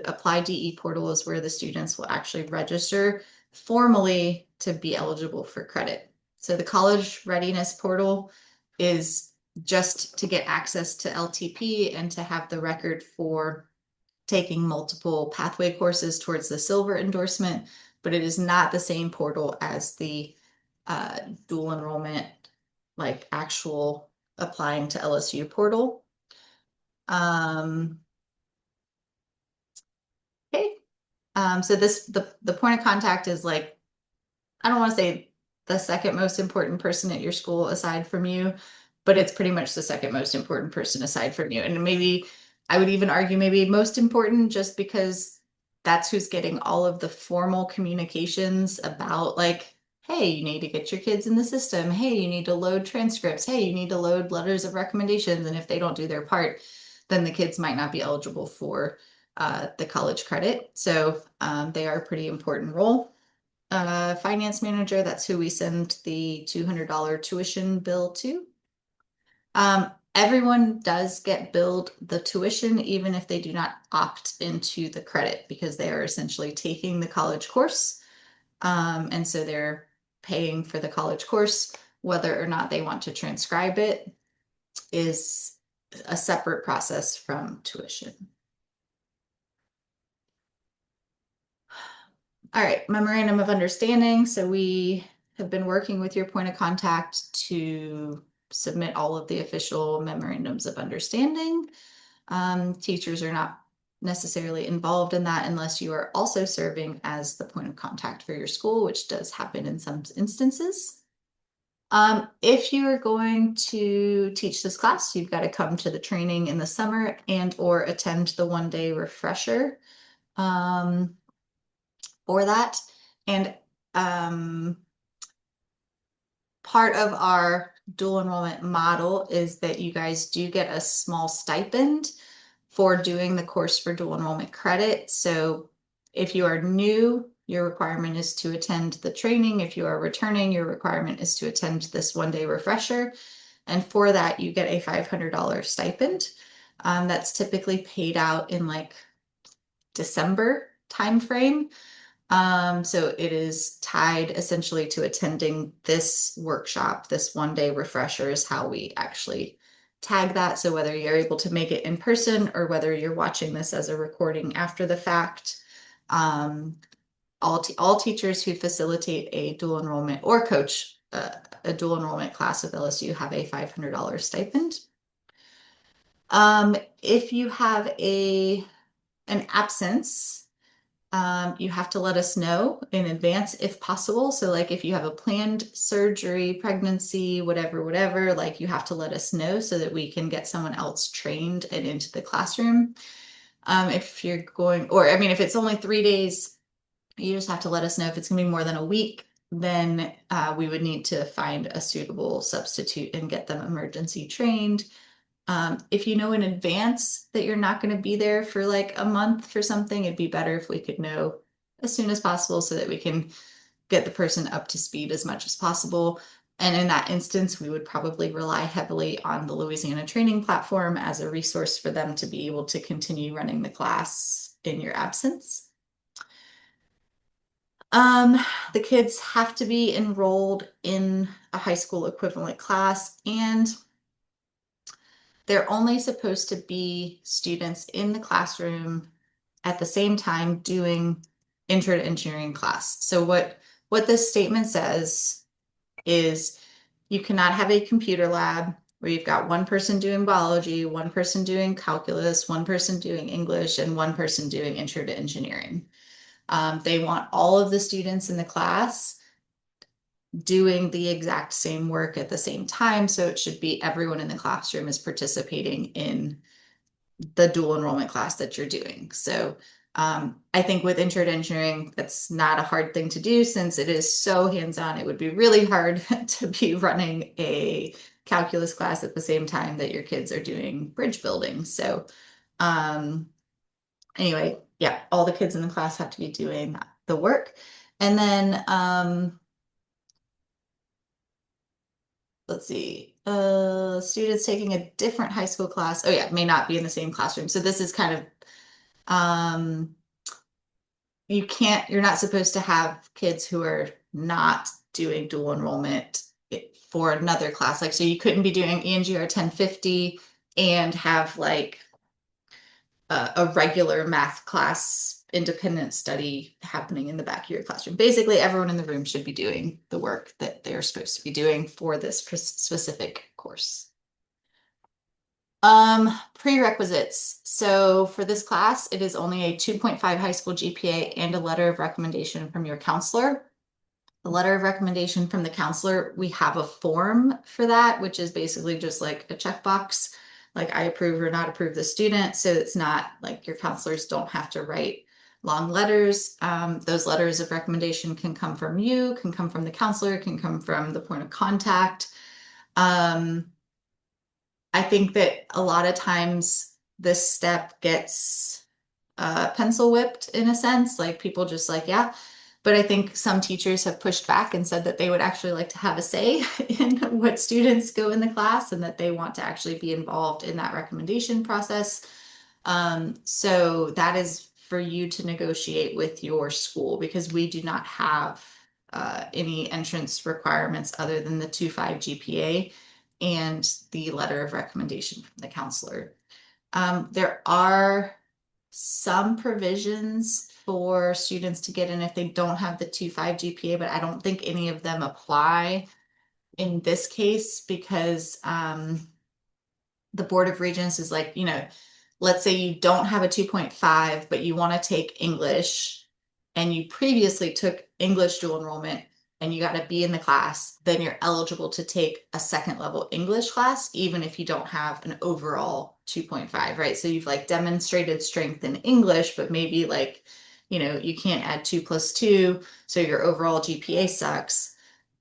Apply DE portal is where the students will actually register formally to be eligible for credit. So the college readiness portal is just to get access to LTP and to have the record for taking multiple pathway courses towards the silver endorsement, but it is not the same portal as the dual enrollment, like actual applying to LSU portal. Okay. So the point of contact is like, I don't want to say the second most important person at your school aside from you, but it's pretty much the second most important person aside from you. And maybe I would even argue maybe most important just because that's who's getting all of the formal communications about like, hey, you need to get your kids in the system. Hey, you need to load transcripts. Hey, you need to load letters of recommendations. And if they don't do their part, then the kids might not be eligible for the college credit. So they are a pretty important role. Finance manager, that's who we send the $200 tuition bill to. Everyone does get billed the tuition, even if they do not opt into the credit, because they are essentially taking the college course. And so they're paying for the college course. Whether or not they want to transcribe it is a separate process from tuition. All right, memorandum of understanding. So we have been working with your point of contact to submit all of the official memorandums of understanding. Teachers are not necessarily involved in that unless you are also serving as the point of contact for your school, which does happen in some instances. If you are going to teach this class, you've got to come to the training in the summer and or attend the 1-day refresher for that. And part of our dual enrollment model is that you guys do get a small stipend for doing the course for dual enrollment credit. So if you are new, your requirement is to attend the training. If you are returning, your requirement is to attend this 1-day refresher. And for that, you get a $500 stipend. That's typically paid out in like December timeframe. So it is tied essentially to attending this workshop. This 1-day refresher is how we actually tag that. So whether you're able to make it in person or whether you're watching this as a recording after the fact, all teachers who facilitate a dual enrollment or coach a dual enrollment class with LSU have a $500 stipend. If you have an absence, you have to let us know in advance if possible. So like if you have a planned surgery, pregnancy, whatever, like you have to let us know so that we can get someone else trained and into the classroom. If you're going, or I mean, if it's only 3 days, you just have to let us know. If it's gonna be more than a week, then we would need to find a suitable substitute and get them emergency trained. If you know in advance that you're not going to be there for like a month for something, it'd be better if we could know as soon as possible so that we can get the person up to speed as much as possible. And in that instance, we would probably rely heavily on the Louisiana training platform as a resource for them to be able to continue running the class in your absence. The kids have to be enrolled in a high school equivalent class, and they're only supposed to be students in the classroom at the same time doing intro to engineering class. So what this statement says is you cannot have a computer lab where you've got one person doing biology, one person doing calculus, one person doing English, and one person doing intro to engineering. They want all of the students in the class doing the exact same work at the same time. So it should be everyone in the classroom is participating in the dual enrollment class that you're doing. So I think with intro to engineering, that's not a hard thing to do since it is so hands-on. It would be really hard to be running a calculus class at the same time that your kids are doing bridge building. So anyway, yeah, all the kids in the class have to be doing the work. And then let's see, students taking a different high school class. Oh yeah, may not be in the same classroom. So this is kind of, you're not supposed to have kids who are not doing dual enrollment for another class. Like, so you couldn't be doing ENGR1050 and have like a regular math class independent study happening in the back of your classroom. Basically, everyone in the room should be doing the work that they're supposed to be doing for this specific course. Prerequisites. So for this class, it is only a 2.5 high school GPA and a letter of recommendation from your counselor. The letter of recommendation from the counselor, we have a form for that, which is basically just like a checkbox, like I approve or not approve the student. So it's not like your counselors don't have to write long letters. Those letters of recommendation can come from you, can come from the counselor, can come from the point of contact. I think that a lot of times this step gets pencil whipped in a sense, like people just like, yeah. But I think some teachers have pushed back and said that they would actually like to have a say in what students go in the class and that they want to actually be involved in that recommendation process. So that is for you to negotiate with your school because we do not have any entrance requirements other than the 2.5 GPA and the letter of recommendation from the counselor. There are some provisions for students to get in if they don't have the 2.5 GPA, but I don't think any of them apply in this case because the Board of Regents is like, let's say you don't have a 2.5, but you want to take English and you previously took English dual enrollment, and you got to be in the class, then you're eligible to take a second level English class, even if you don't have an overall 2.5, right? So you've like demonstrated strength in English, but maybe like, you can't add 2 + 2, so your overall GPA sucks.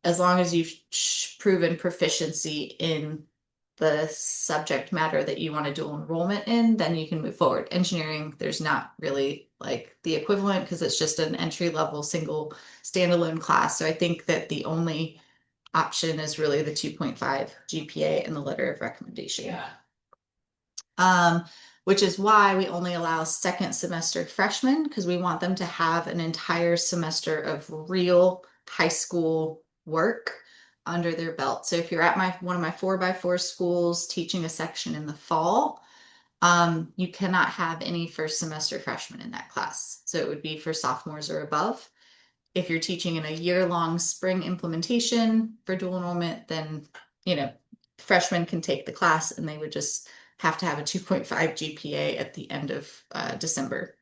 As long as you've proven proficiency in the subject matter that you want to dual enrollment in, then you can move forward. Engineering, there's not really like the equivalent because it's just an entry level single standalone class. So I think that the only option is really the 2.5 GPA and the letter of recommendation. Which is why we only allow second semester freshmen, because we want them to have an entire semester of real high school work under their belt. So if you're at one of my 4x4 schools teaching a section in the fall, you cannot have any first semester freshmen in that class. So it would be for sophomores or above. If you're teaching in a year-long spring implementation for dual enrollment, then, freshmen can take the class and they would just have to have a 2.5 GPA at the end of December.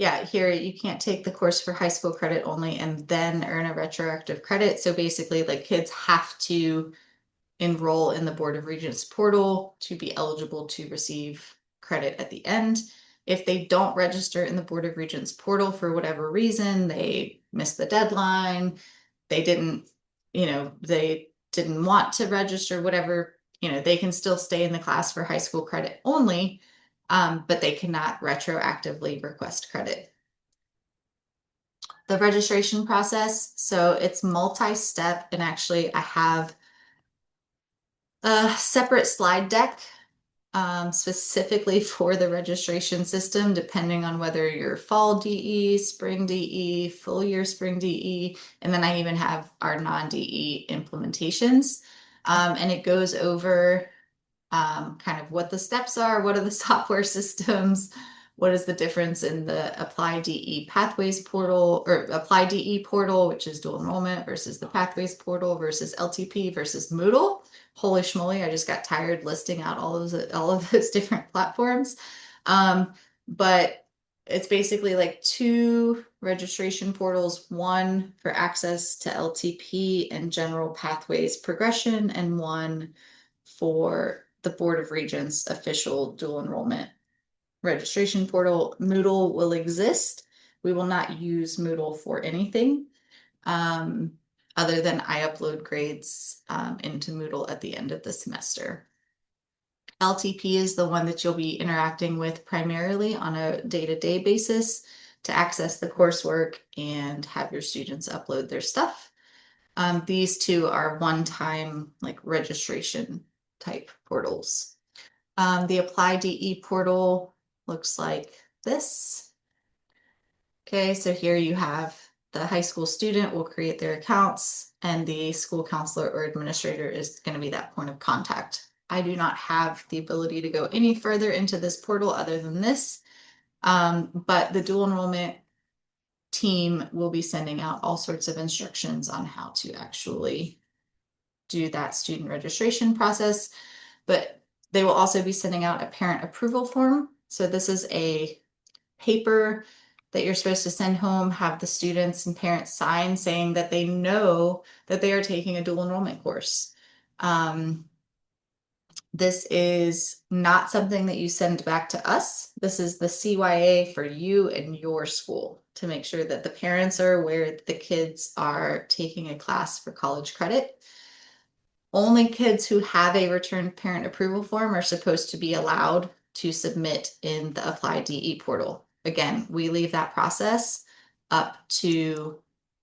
Yeah, here you can't take the course for high school credit only and then earn a retroactive credit. So basically, like kids have to enroll in the Board of Regents portal to be eligible to receive credit at the end. If they don't register in the Board of Regents portal for whatever reason, they missed the deadline, they didn't want to register, whatever, they can still stay in the class for high school credit only, but they cannot retroactively request credit. The registration process, so it's multi-step, and actually I have a separate slide deck specifically for the registration system, depending on whether you're fall DE, spring DE, full year spring DE, and then I even have our non-DE implementations. And it goes over kind of what the steps are, what are the software systems, what is the difference in the Apply DE Pathways portal, or Apply DE portal, which is dual enrollment, versus the Pathways portal versus LTP versus Moodle. Holy schmoly, I just got tired listing out all of those different platforms. But it's basically like 2 registration portals, one for access to LTP and general pathways progression, and one for the Board of Regents official dual enrollment registration portal. Moodle will exist. We will not use Moodle for anything other than I upload grades into Moodle at the end of the semester. LTP is the one that you'll be interacting with primarily on a day-to-day basis to access the coursework and have your students upload their stuff. These 2 are one-time like registration type portals. The Apply DE portal looks like this. Okay, so here you have the high school student will create their accounts, and the school counselor or administrator is going to be that point of contact. I do not have the ability to go any further into this portal other than this, but the dual enrollment team will be sending out all sorts of instructions on how to actually do that student registration process, but they will also be sending out a parent approval form. So this is a paper that you're supposed to send home, have the students and parents sign saying that they know that they are taking a dual enrollment course. This is not something that you send back to us. This is the CYA for you and your school to make sure that the parents are aware that the kids are taking a class for college credit. Only kids who have a returned parent approval form are supposed to be allowed to submit in the Apply DE portal. Again, we leave that process up to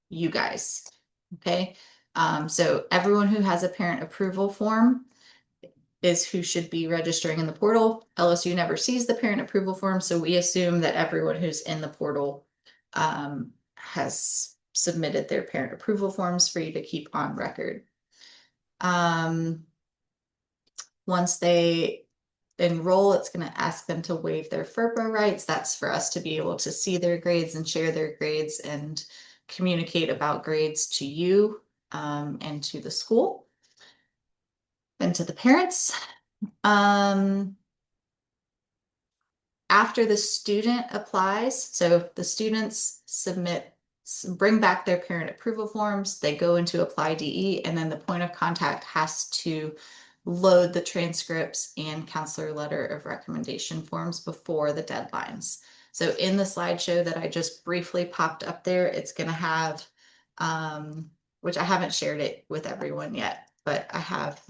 you guys. Okay. So everyone who has a parent approval form is who should be registering in the portal. LSU never sees the parent approval form, so we assume that everyone who's in the portal has submitted their parent approval forms for you to keep on record. Once they enroll, it's going to ask them to waive their FERPA rights. That's for us to be able to see their grades and share their grades and communicate about grades to you and to the school and to the parents. after the student applies, so the students bring back their parent approval forms, they go into Apply DE, and then the point of contact has to load the transcripts and counselor letter of recommendation forms before the deadlines. So in the slideshow that I just briefly popped up there, it's going to have, which I haven't shared it with everyone yet, but I have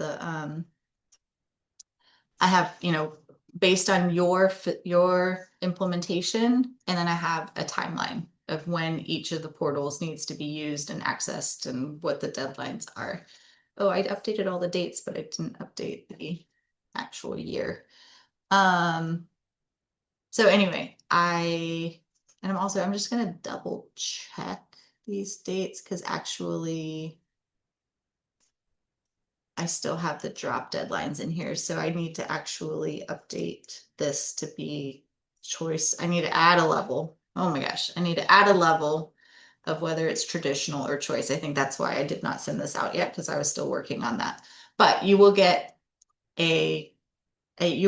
based on your implementation, and then I have a timeline of when each of the portals needs to be used and accessed and what the deadlines are. Oh, I updated all the dates, but I didn't update the actual year. So anyway, I'm just gonna double check these dates because actually I still have the drop deadlines in here, so I need to actually update this to be choice. I need to add a level. Oh my gosh, I need to add a level of whether it's traditional or choice. I think that's why I did not send this out yet because I was still working on that. But you will get you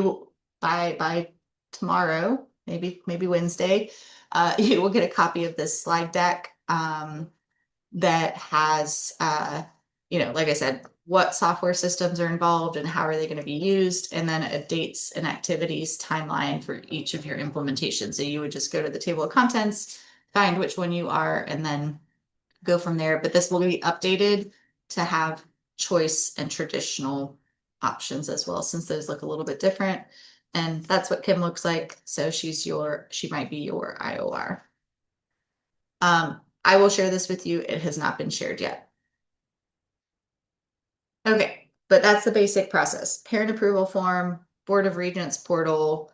will by tomorrow, maybe Wednesday, you will get a copy of this slide deck that has like I said, what software systems are involved and how are they going to be used, and then a dates and activities timeline for each of your implementations. So you would just go to the table of contents, find which one you are, and then go from there. But this will be updated to have choice and traditional options as well, since those look a little bit different. And that's what Kim looks like. So she might be your IOR. I will share this with you. It has not been shared yet. Okay, but that's the basic process. Parent approval form, Board of Regents portal,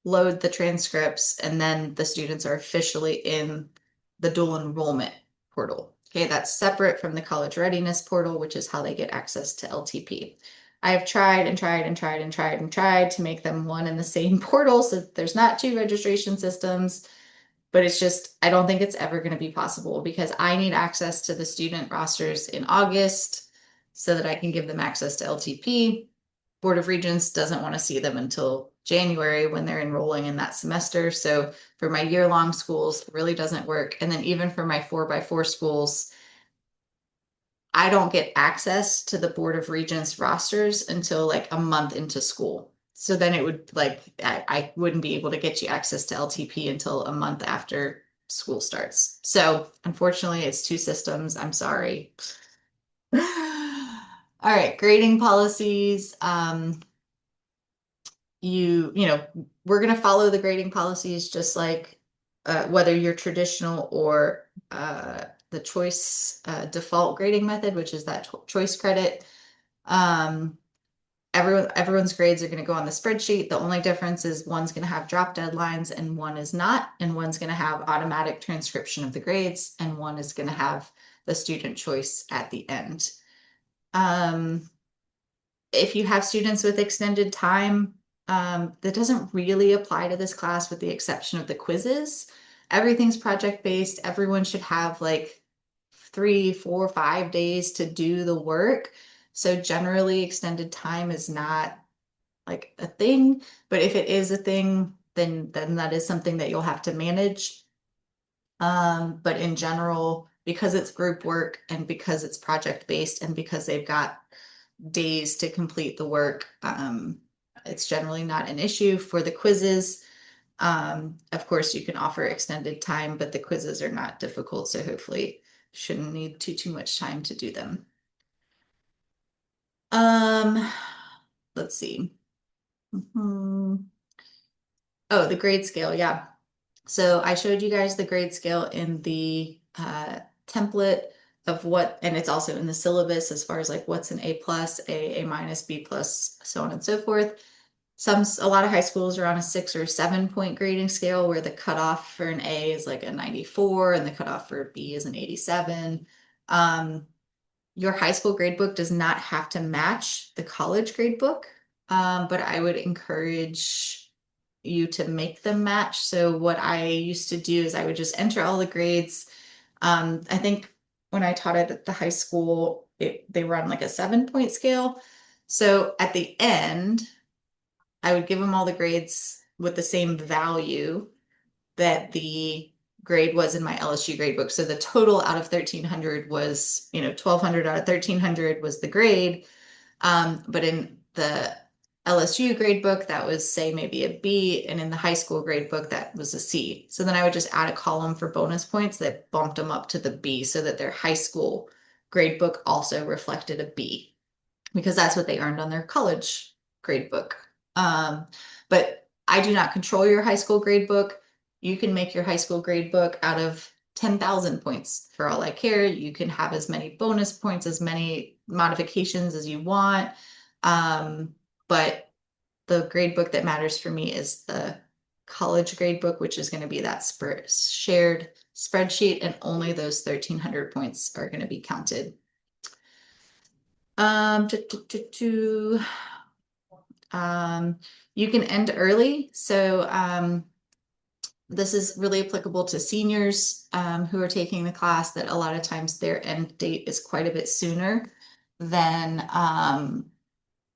load the transcripts, and then the students are officially in the dual enrollment portal. Okay, that's separate from the college readiness portal, which is how they get access to LTP. I have tried and tried and tried and tried and tried to make them one and the same portal so that there's not two registration systems, but it's just, I don't think it's ever going to be possible because I need access to the student rosters in August so that I can give them access to LTP. Board of Regents doesn't want to see them until January when they're enrolling in that semester. So for my year-long schools, it really doesn't work. And then even for my 4x4 schools, I don't get access to the Board of Regents rosters until like a month into school. So then it would I wouldn't be able to get you access to LTP until a month after school starts. So unfortunately, it's two systems. I'm sorry. All right, grading policies. We're going to follow the grading policies just like whether you're traditional or the choice default grading method, which is that choice credit. Everyone's grades are going to go on the spreadsheet. The only difference is one's going to have drop deadlines and one is not, and one's going to have automatic transcription of the grades, and one is going to have the student choice at the end. If you have students with extended time, that doesn't really apply to this class with the exception of the quizzes. Everything's project-based. Everyone should have like 3, 4, 5 days to do the work. So generally extended time is not like a thing, but if it is a thing, then that is something that you'll have to manage. But in general, because it's group work and because it's project-based and because they've got days to complete the work, it's generally not an issue. For the quizzes, of course, you can offer extended time, but the quizzes are not difficult, so hopefully shouldn't need too much time to do them. Let's see. Oh, the grade scale, yeah. So I showed you guys the grade scale in the template of what, and it's also in the syllabus as far as like what's an A plus, A minus, B plus, so on and so forth. A lot of high schools are on a 6 or 7 point grading scale where the cutoff for an A is like a 94 and the cutoff for a B is an 87. Your high school grade book does not have to match the college grade book, but I would encourage you to make them match. So what I used to do is I would just enter all the grades. I think when I taught it at the high school, they were on like a 7 point scale. So at the end, I would give them all the grades with the same value that the grade was in my LSU grade book. So the total out of 1,300 was, 1,200 out of 1,300 was the grade. But in the LSU grade book, that was say maybe a B, and in the high school grade book, that was a C. So then I would just add a column for bonus points that bumped them up to the B so that their high school grade book also reflected a B because that's what they earned on their college grade book. But I do not control your high school grade book. You can make your high school grade book out of 10,000 points for all I care. You can have as many bonus points, as many modifications as you want. But the grade book that matters for me is the college grade book, which is going to be that shared spreadsheet, and only those 1,300 points are going to be counted. You can end early. So this is really applicable to seniors who are taking the class, that a lot of times their end date is quite a bit sooner than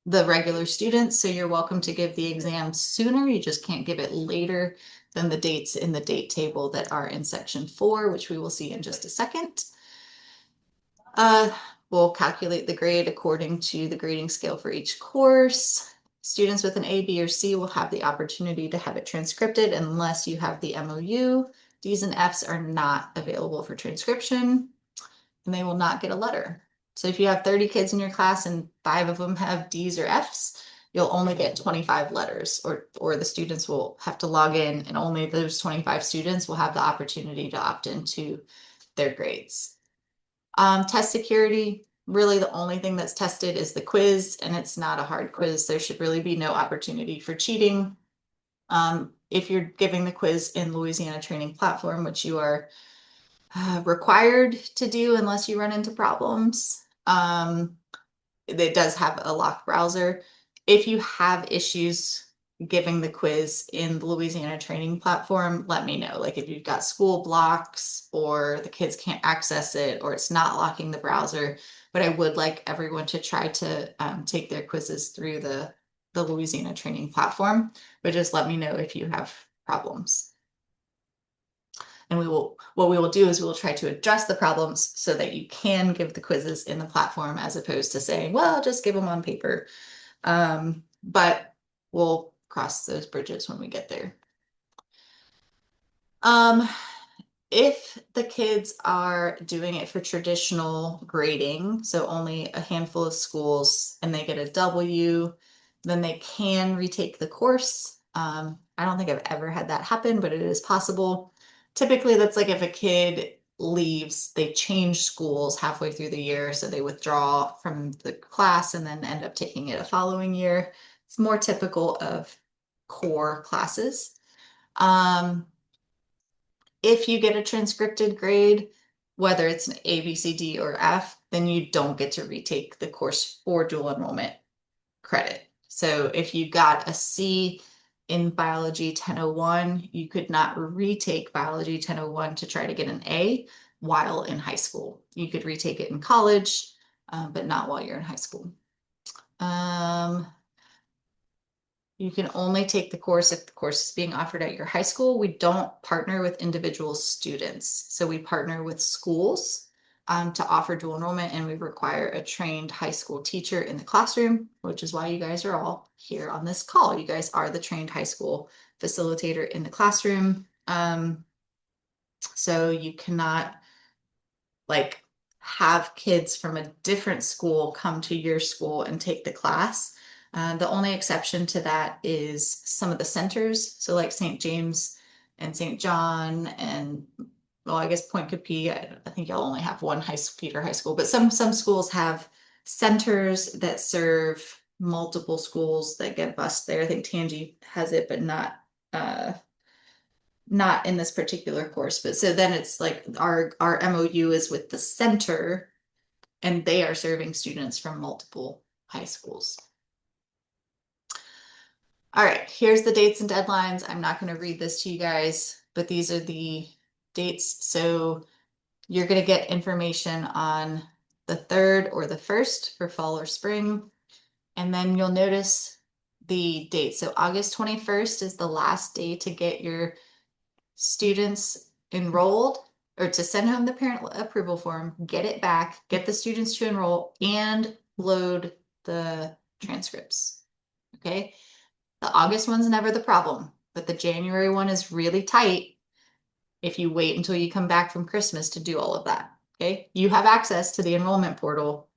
the regular students. So you're welcome to give the exam sooner. You just can't give it later than the dates in the date table that are in section 4, which we will see in just a second. We'll calculate the grade according to the grading scale for each course. Students with an A, B, or C will have the opportunity to have it transcripted unless you have the MOU. D's and F's are not available for transcription, and they will not get a letter. So if you have 30 kids in your class and 5 of them have D's or F's, you'll only get 25 letters, or the students will have to log in, and only those 25 students will have the opportunity to opt into their grades. Test security, really the only thing that's tested is the quiz, and it's not a hard quiz. There should really be no opportunity for cheating. If you're giving the quiz in Louisiana Training Platform, which you are required to do unless you run into problems, it does have a locked browser. If you have issues giving the quiz in the Louisiana Training Platform, let me know. Like if you've got school blocks or the kids can't access it or it's not locking the browser. But I would like everyone to try to take their quizzes through the Louisiana Training Platform, but just let me know if you have problems. And what we will do is we will try to address the problems so that you can give the quizzes in the platform, as opposed to saying, well, just give them on paper. But we'll cross those bridges when we get there. If the kids are doing it for traditional grading, so only a handful of schools, and they get a W, then they can retake the course. I don't think I've ever had that happen, but it is possible. Typically, that's like if a kid leaves, they change schools halfway through the year, so they withdraw from the class and then end up taking it a following year. It's more typical of core classes. If you get a transcripted grade, whether it's an A, B, C, D, or F, then you don't get to retake the course for dual enrollment credit. So if you got a C in Biology 1001, you could not retake Biology 1001 to try to get an A while in high school. You could retake it in college, but not while you're in high school. You can only take the course if the course is being offered at your high school. We don't partner with individual students. So we partner with schools to offer dual enrollment, and we require a trained high school teacher in the classroom, which is why you guys are all here on this call. You guys are the trained high school facilitator in the classroom. So you cannot like have kids from a different school come to your school and take the class. The only exception to that is some of the centers. So like St. James and St. John and, well, I guess Point Coupee, I think y'all only have one feeder high school, but some schools have centers that serve multiple schools that get bused there. I think Tangi has it, but not in this particular course. But so then it's like our MOU is with the center, and they are serving students from multiple high schools. All right, here's the dates and deadlines. I'm not going to read this to you guys, but these are the dates. So you're going to get information on the 3rd or the 1st for fall or spring. And then you'll notice the date. So August 21st is the last day to get your students enrolled or to send home the parent approval form, get it back, get the students to enroll, and load the transcripts. Okay. The August one's never the problem, but the January one is really tight if you wait until you come back from Christmas to do all of that. Okay. You have access to the enrollment portal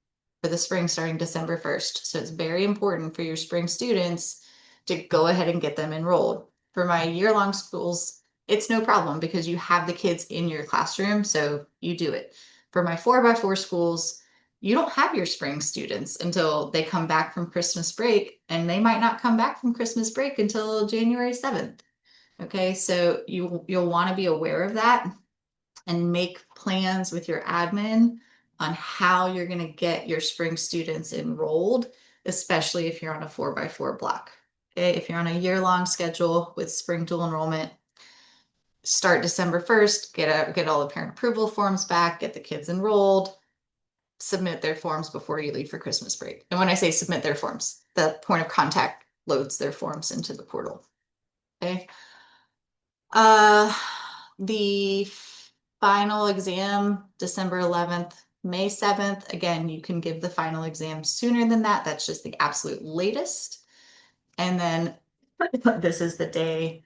for the spring starting December 1st. So it's very important for your spring students to go ahead and get them enrolled. For my year-long schools, it's no problem because you have the kids in your classroom, so you do it. For my 4x4 schools, you don't have your spring students until they come back from Christmas break, and they might not come back from Christmas break until January 7th. Okay, so you'll want to be aware of that and make plans with your admin on how you're going to get your spring students enrolled, especially if you're on a 4x4 block. Okay, if you're on a year-long schedule with spring dual enrollment, start December 1st, get all the parent approval forms back, get the kids enrolled, submit their forms before you leave for Christmas break. And when I say submit their forms, the point of contact loads their forms into the portal. Okay. The final exam, December 11th, May 7th. Again, you can give the final exam sooner than that. That's just the absolute latest. And then this is the day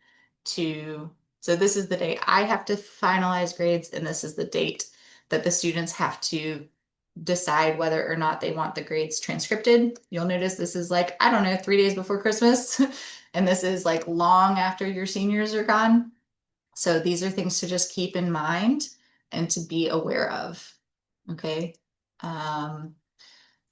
this is the day I have to finalize grades, and this is the date that the students have to decide whether or not they want the grades transcripted. You'll notice this is like, I don't know, 3 days before Christmas, and this is like long after your seniors are gone. So these are things to just keep in mind and to be aware of. Okay.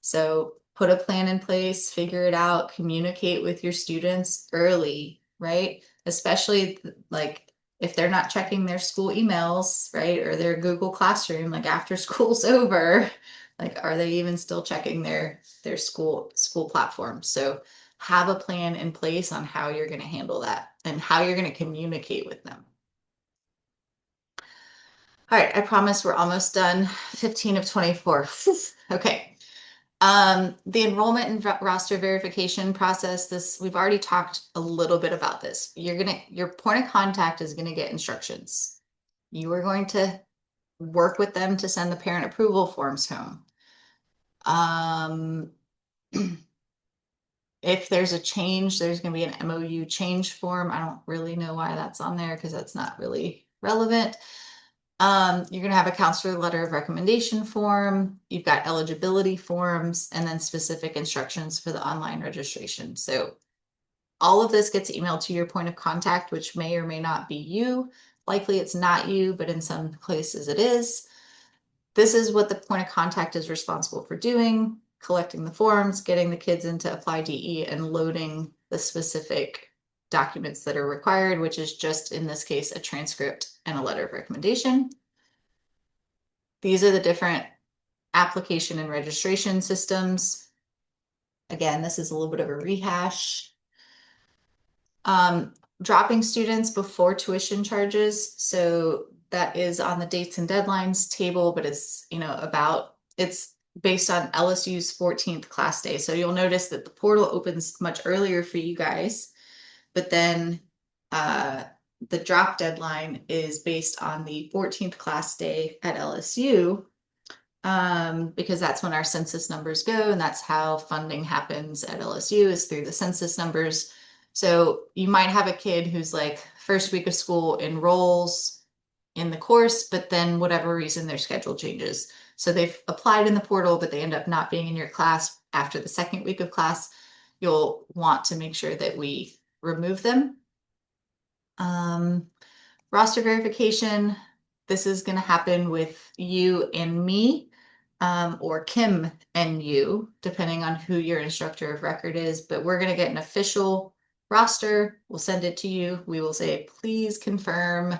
So put a plan in place, figure it out, communicate with your students early, right? Especially like if they're not checking their school emails, right? Or their Google Classroom, like after school's over, like are they even still checking their school platform? So have a plan in place on how you're going to handle that and how you're going to communicate with them. All right, I promise we're almost done. 15 of 24. Okay. The enrollment and roster verification process, we've already talked a little bit about this. Your point of contact is gonna get instructions. You are going to work with them to send the parent approval forms home. If there's a change, there's gonna be an MOU change form. I don't really know why that's on there because that's not really relevant. You're going to have a counselor letter of recommendation form. You've got eligibility forms and then specific instructions for the online registration. So all of this gets emailed to your point of contact, which may or may not be you. Likely it's not you, but in some places it is. This is what the point of contact is responsible for doing: collecting the forms, getting the kids into Apply DE, and loading the specific documents that are required, which is just in this case a transcript and a letter of recommendation. These are the different application and registration systems. Again, this is a little bit of a rehash. Dropping students before tuition charges. So that is on the dates and deadlines table, but it's it's based on LSU's 14th class day. So you'll notice that the portal opens much earlier for you guys, but then the drop deadline is based on the 14th class day at LSU, because that's when our census numbers go, and that's how funding happens at LSU is through the census numbers. So you might have a kid who's like first week of school enrolls in the course, but then whatever reason their schedule changes. So they've applied in the portal, but they end up not being in your class after the second week of class. You'll want to make sure that we remove them. Roster verification. This is going to happen with you and me, or Kim and you, depending on who your instructor of record is. But we're going to get an official roster. We'll send it to you. We will say, please confirm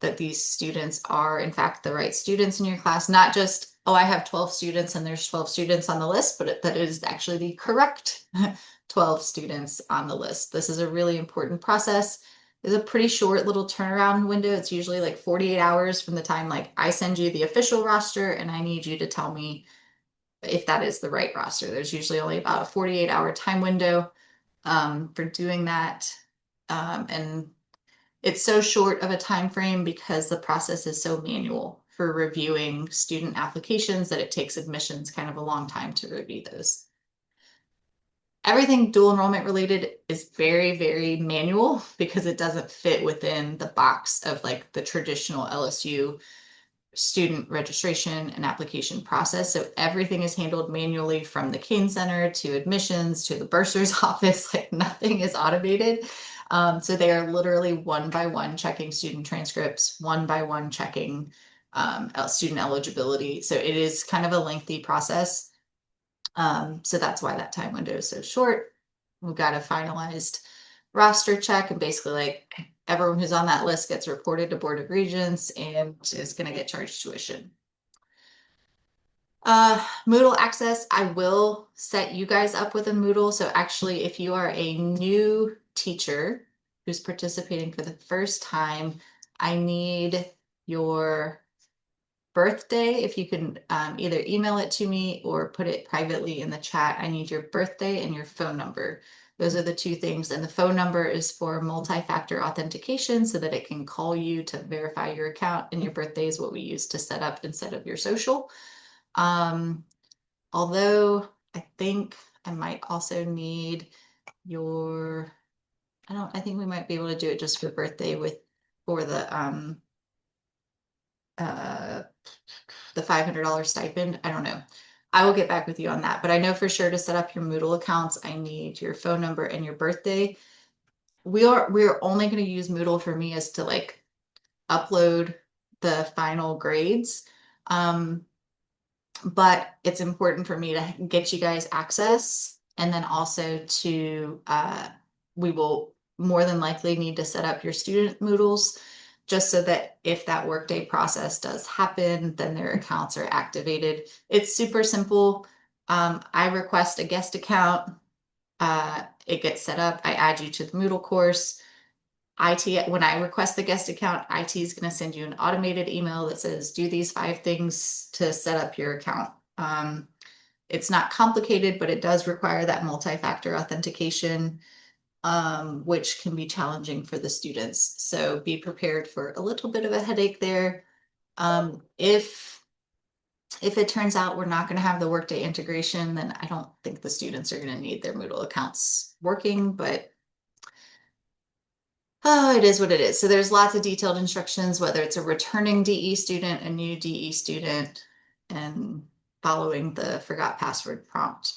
that these students are in fact the right students in your class, not just, oh, I have 12 students and there's 12 students on the list, but that it is actually the correct 12 students on the list. This is a really important process. It's a pretty short little turnaround window. It's usually like 48 hours from the time like I send you the official roster and I need you to tell me if that is the right roster. There's usually only about a 48-hour time window. for doing that. And it's so short of a time frame because the process is so manual for reviewing student applications that it takes admissions kind of a long time to review those. Everything dual enrollment related is very, very manual because it doesn't fit within the box of like the traditional LSU student registration and application process. So everything is handled manually from the Kane Center to admissions to the bursar's office. Like nothing is automated. So they are literally one by one checking student transcripts, one by one checking student eligibility. So it is kind of a lengthy process. So that's why that time window is so short. We've got a finalized roster check, and basically like everyone who's on that list gets reported to Board of Regents and is going to get charged tuition. Moodle access, I will set you guys up with a Moodle. So actually, if you are a new teacher who's participating for the first time, I need your birthday. If you can either email it to me or put it privately in the chat. I need your birthday and your phone number. Those are the two things. And the phone number is for multi-factor authentication so that it can call you to verify your account, and your birthday is what we use to set up instead of your social. Although I think I might also need your, I think we might be able to do it just for birthday for the $500 stipend. I don't know. I will get back with you on that, but I know for sure to set up your Moodle accounts, I need your phone number and your birthday. We're only going to use Moodle for me as to like upload the final grades. But it's important for me to get you guys access, and then also to we will more than likely need to set up your student Moodles just so that if that workday process does happen, then their accounts are activated. It's super simple. I request a guest account. It gets set up. I add you to the Moodle course. IT, when I request the guest account, IT is going to send you an automated email that says, do these 5 things to set up your account. It's not complicated, but it does require that multi-factor authentication, which can be challenging for the students. So be prepared for a little bit of a headache there. If it turns out we're not going to have the Workday integration, then I don't think the students are going to need their Moodle accounts working, but oh, it is what it is. So there's lots of detailed instructions, whether it's a returning DE student, a new DE student, and following the forgot password prompt.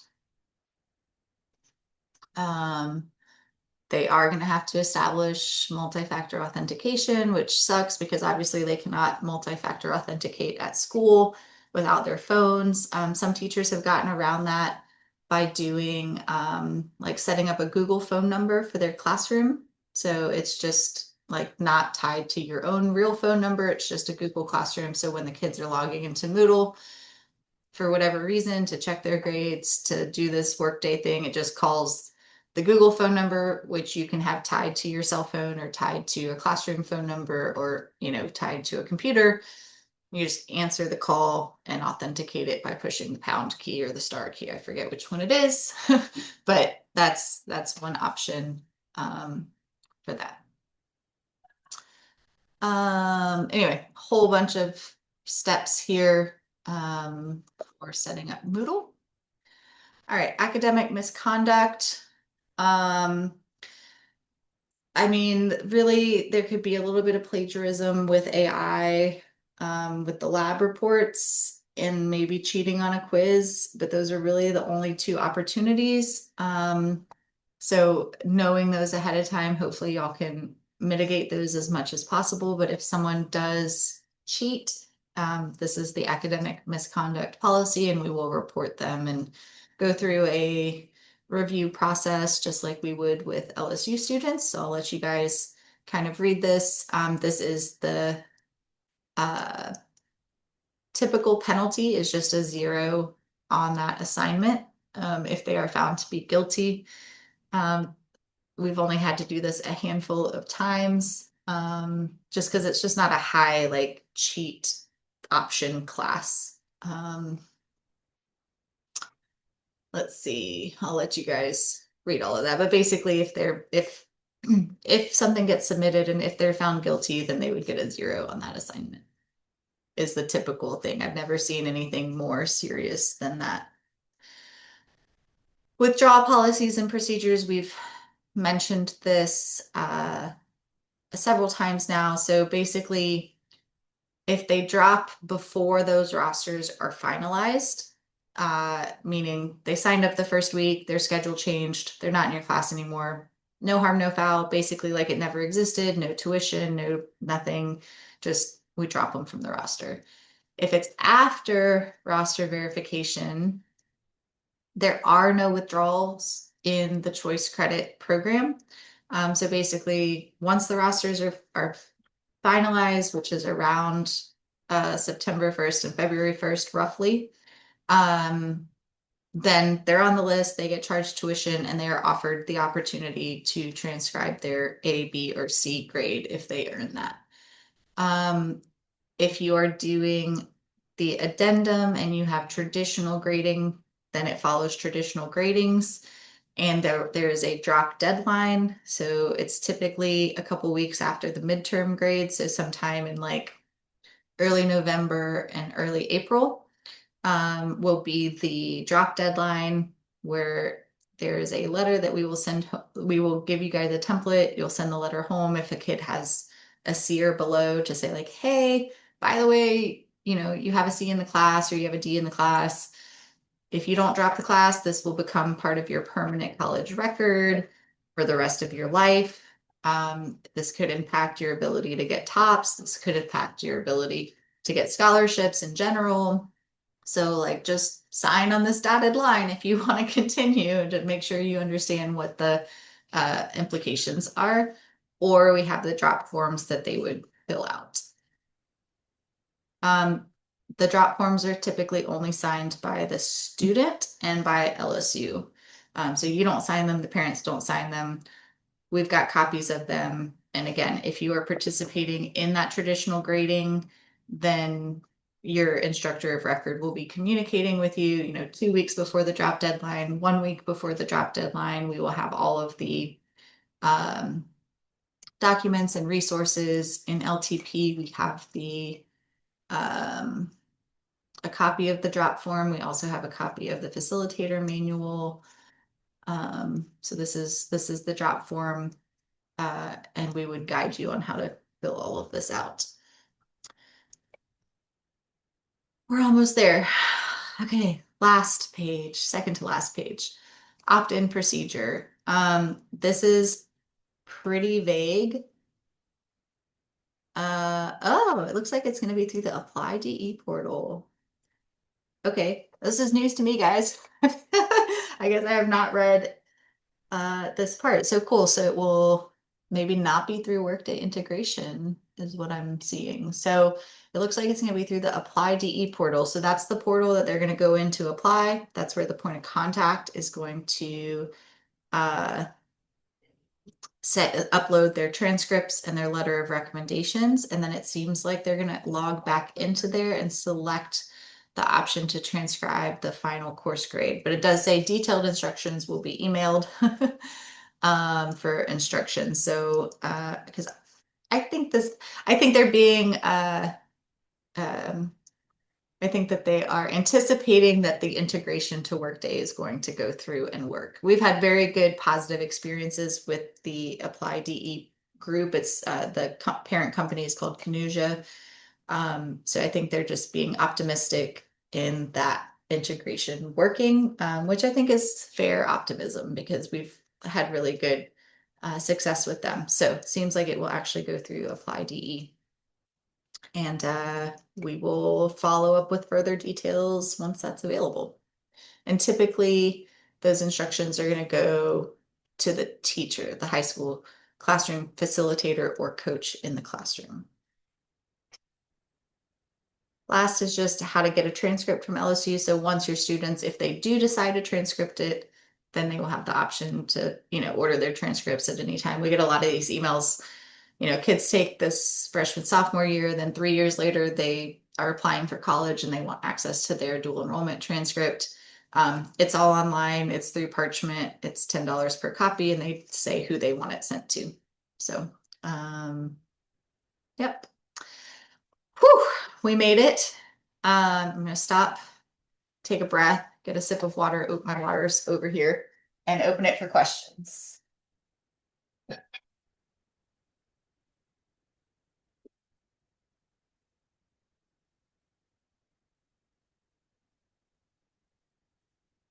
They are going to have to establish multi-factor authentication, which sucks because obviously they cannot multi-factor authenticate at school without their phones. Some teachers have gotten around that by doing like setting up a Google phone number for their classroom. So it's just like not tied to your own real phone number. It's just a Google Classroom. So when the kids are logging into Moodle for whatever reason to check their grades, to do this workday thing, it just calls the Google phone number, which you can have tied to your cell phone or tied to a classroom phone number or, tied to a computer. You just answer the call and authenticate it by pushing the pound key or the star key. I forget which one it is, but that's one option for that. Anyway, whole bunch of steps here for setting up Moodle. All right, academic misconduct. I mean, really, there could be a little bit of plagiarism with AI, with the lab reports and maybe cheating on a quiz, but those are really the only 2 opportunities. So knowing those ahead of time, hopefully y'all can mitigate those as much as possible. But if someone does cheat, this is the academic misconduct policy, and we will report them and go through a review process just like we would with LSU students. So I'll let you guys kind of read this. This is the typical penalty is just a 0 on that assignment if they are found to be guilty. We've only had to do this a handful of times just because it's just not a high like cheat option class. Let's see, I'll let you guys read all of that, but basically if something gets submitted and if they're found guilty, then they would get a 0 on that assignment. Is the typical thing. I've never seen anything more serious than that. Withdrawal policies and procedures, we've mentioned this several times now. So basically, if they drop before those rosters are finalized, meaning they signed up the first week, their schedule changed, they're not in your class anymore, no harm, no foul, basically like it never existed, no tuition, no nothing, just we drop them from the roster. If it's after roster verification, there are no withdrawals in the choice credit program. So basically, once the rosters are finalized, which is around September 1st and February 1st, roughly, then they're on the list, they get charged tuition, and they are offered the opportunity to transcribe their A, B, or C grade if they earn that. If you are doing the addendum and you have traditional grading, then it follows traditional gradings. And there is a drop deadline. So it's typically a couple weeks after the midterm grade. So sometime in like early November and early April will be the drop deadline, where there is a letter that we will send. We will give you guys a template. You'll send the letter home if a kid has a C or below to say like, hey, by the way, you have a C in the class or you have a D in the class. If you don't drop the class, this will become part of your permanent college record for the rest of your life. This could impact your ability to get TOPS. This could impact your ability to get scholarships in general. So like just sign on this dotted line if you want to continue, to make sure you understand what the implications are. Or we have the drop forms that they would fill out. The drop forms are typically only signed by the student and by LSU. So you don't sign them, the parents don't sign them. We've got copies of them. And again, if you are participating in that traditional grading, then your instructor of record will be communicating with you, 2 weeks before the drop deadline, 1 week before the drop deadline. We will have all of the documents and resources. In LTP. We have a copy of the drop form. We also have a copy of the facilitator manual. So this is the drop form, and we would guide you on how to fill all of this out. We're almost there. Okay, last page, second to last page. Opt-in procedure. This is pretty vague. Oh, it looks like it's going to be through the Apply DE portal. Okay, this is news to me, guys. I guess I have not read this part. So cool. So it will maybe not be through Workday integration is what I'm seeing. So it looks like it's going to be through the Apply DE portal. So that's the portal that they're going to go in to apply. That's where the point of contact is going to upload their transcripts and their letter of recommendations. And then it seems like they're going to log back into there and select the option to transcribe the final course grade. But it does say detailed instructions will be emailed for instructions. So because I think they're being I think that they are anticipating that the integration to Workday is going to go through and work. We've had very good positive experiences with the Apply DE group. It's the parent company is called Kanuja. So I think they're just being optimistic in that integration working, which I think is fair optimism because we've had really good success with them. So it seems like it will actually go through Apply DE. And we will follow up with further details once that's available. And typically those instructions are going to go to the teacher, the high school classroom facilitator or coach in the classroom. Last is just how to get a transcript from LSU. So once your students, if they do decide to transcript it, then they will have the option to, order their transcripts at any time. We get a lot of these emails. Kids take this freshman, sophomore year, then 3 years later, they are applying for college and they want access to their dual enrollment transcript. It's all online. It's through Parchment. It's $10 per copy, and they say who they want it sent to. So, yep. Whew, we made it. I'm gonna stop, take a breath, get a sip of water. Oh, my water's over here, and open it for questions.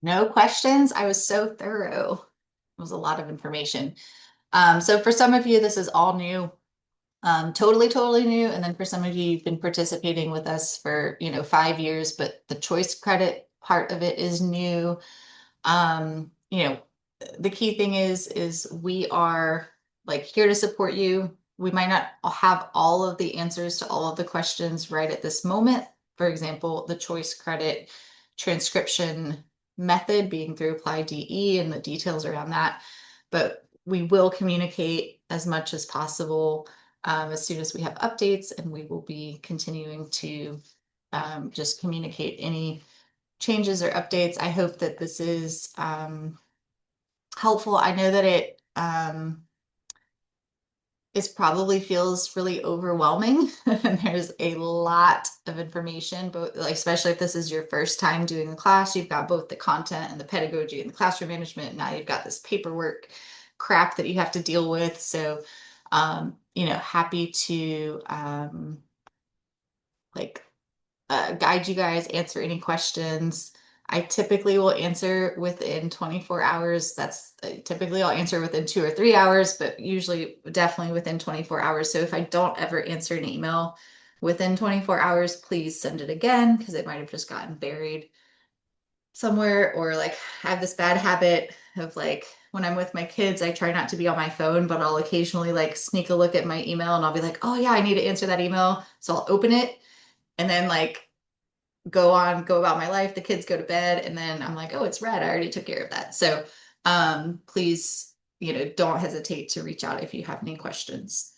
No questions. I was so thorough. It was a lot of information. So for some of you, this is all new. Totally new. And then for some of you, you've been participating with us for, 5 years, but the choice credit part of it is new. Um, you know, the key thing is we are like here to support you. We might not have all of the answers to all of the questions right at this moment. For example, the choice credit transcription method being through Apply DE and the details around that. But we will communicate as much as possible as soon as we have updates, and we will be continuing to just communicate any changes or updates. I hope that this is helpful. I know that it probably feels really overwhelming and there's a lot of information, but like especially if this is your first time doing the class, you've got both the content and the pedagogy and the classroom management. Now you've got this paperwork crap that you have to deal with. So happy to like guide you guys, answer any questions. I typically will answer within 24 hours. That's typically I'll answer within 2 or 3 hours, but usually definitely within 24 hours. So if I don't ever answer an email within 24 hours, please send it again because it might have just gotten buried somewhere. Or like I have this bad habit of like when I'm with my kids, I try not to be on my phone, but I'll occasionally like sneak a look at my email and I'll be like, oh yeah, I need to answer that email. So I'll open it and then like go about my life. The kids go to bed and then I'm like, oh, it's red. I already took care of that. So please, don't hesitate to reach out if you have any questions.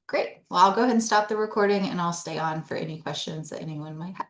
Great. Well, I'll go ahead and stop the recording and I'll stay on for any questions that anyone might have.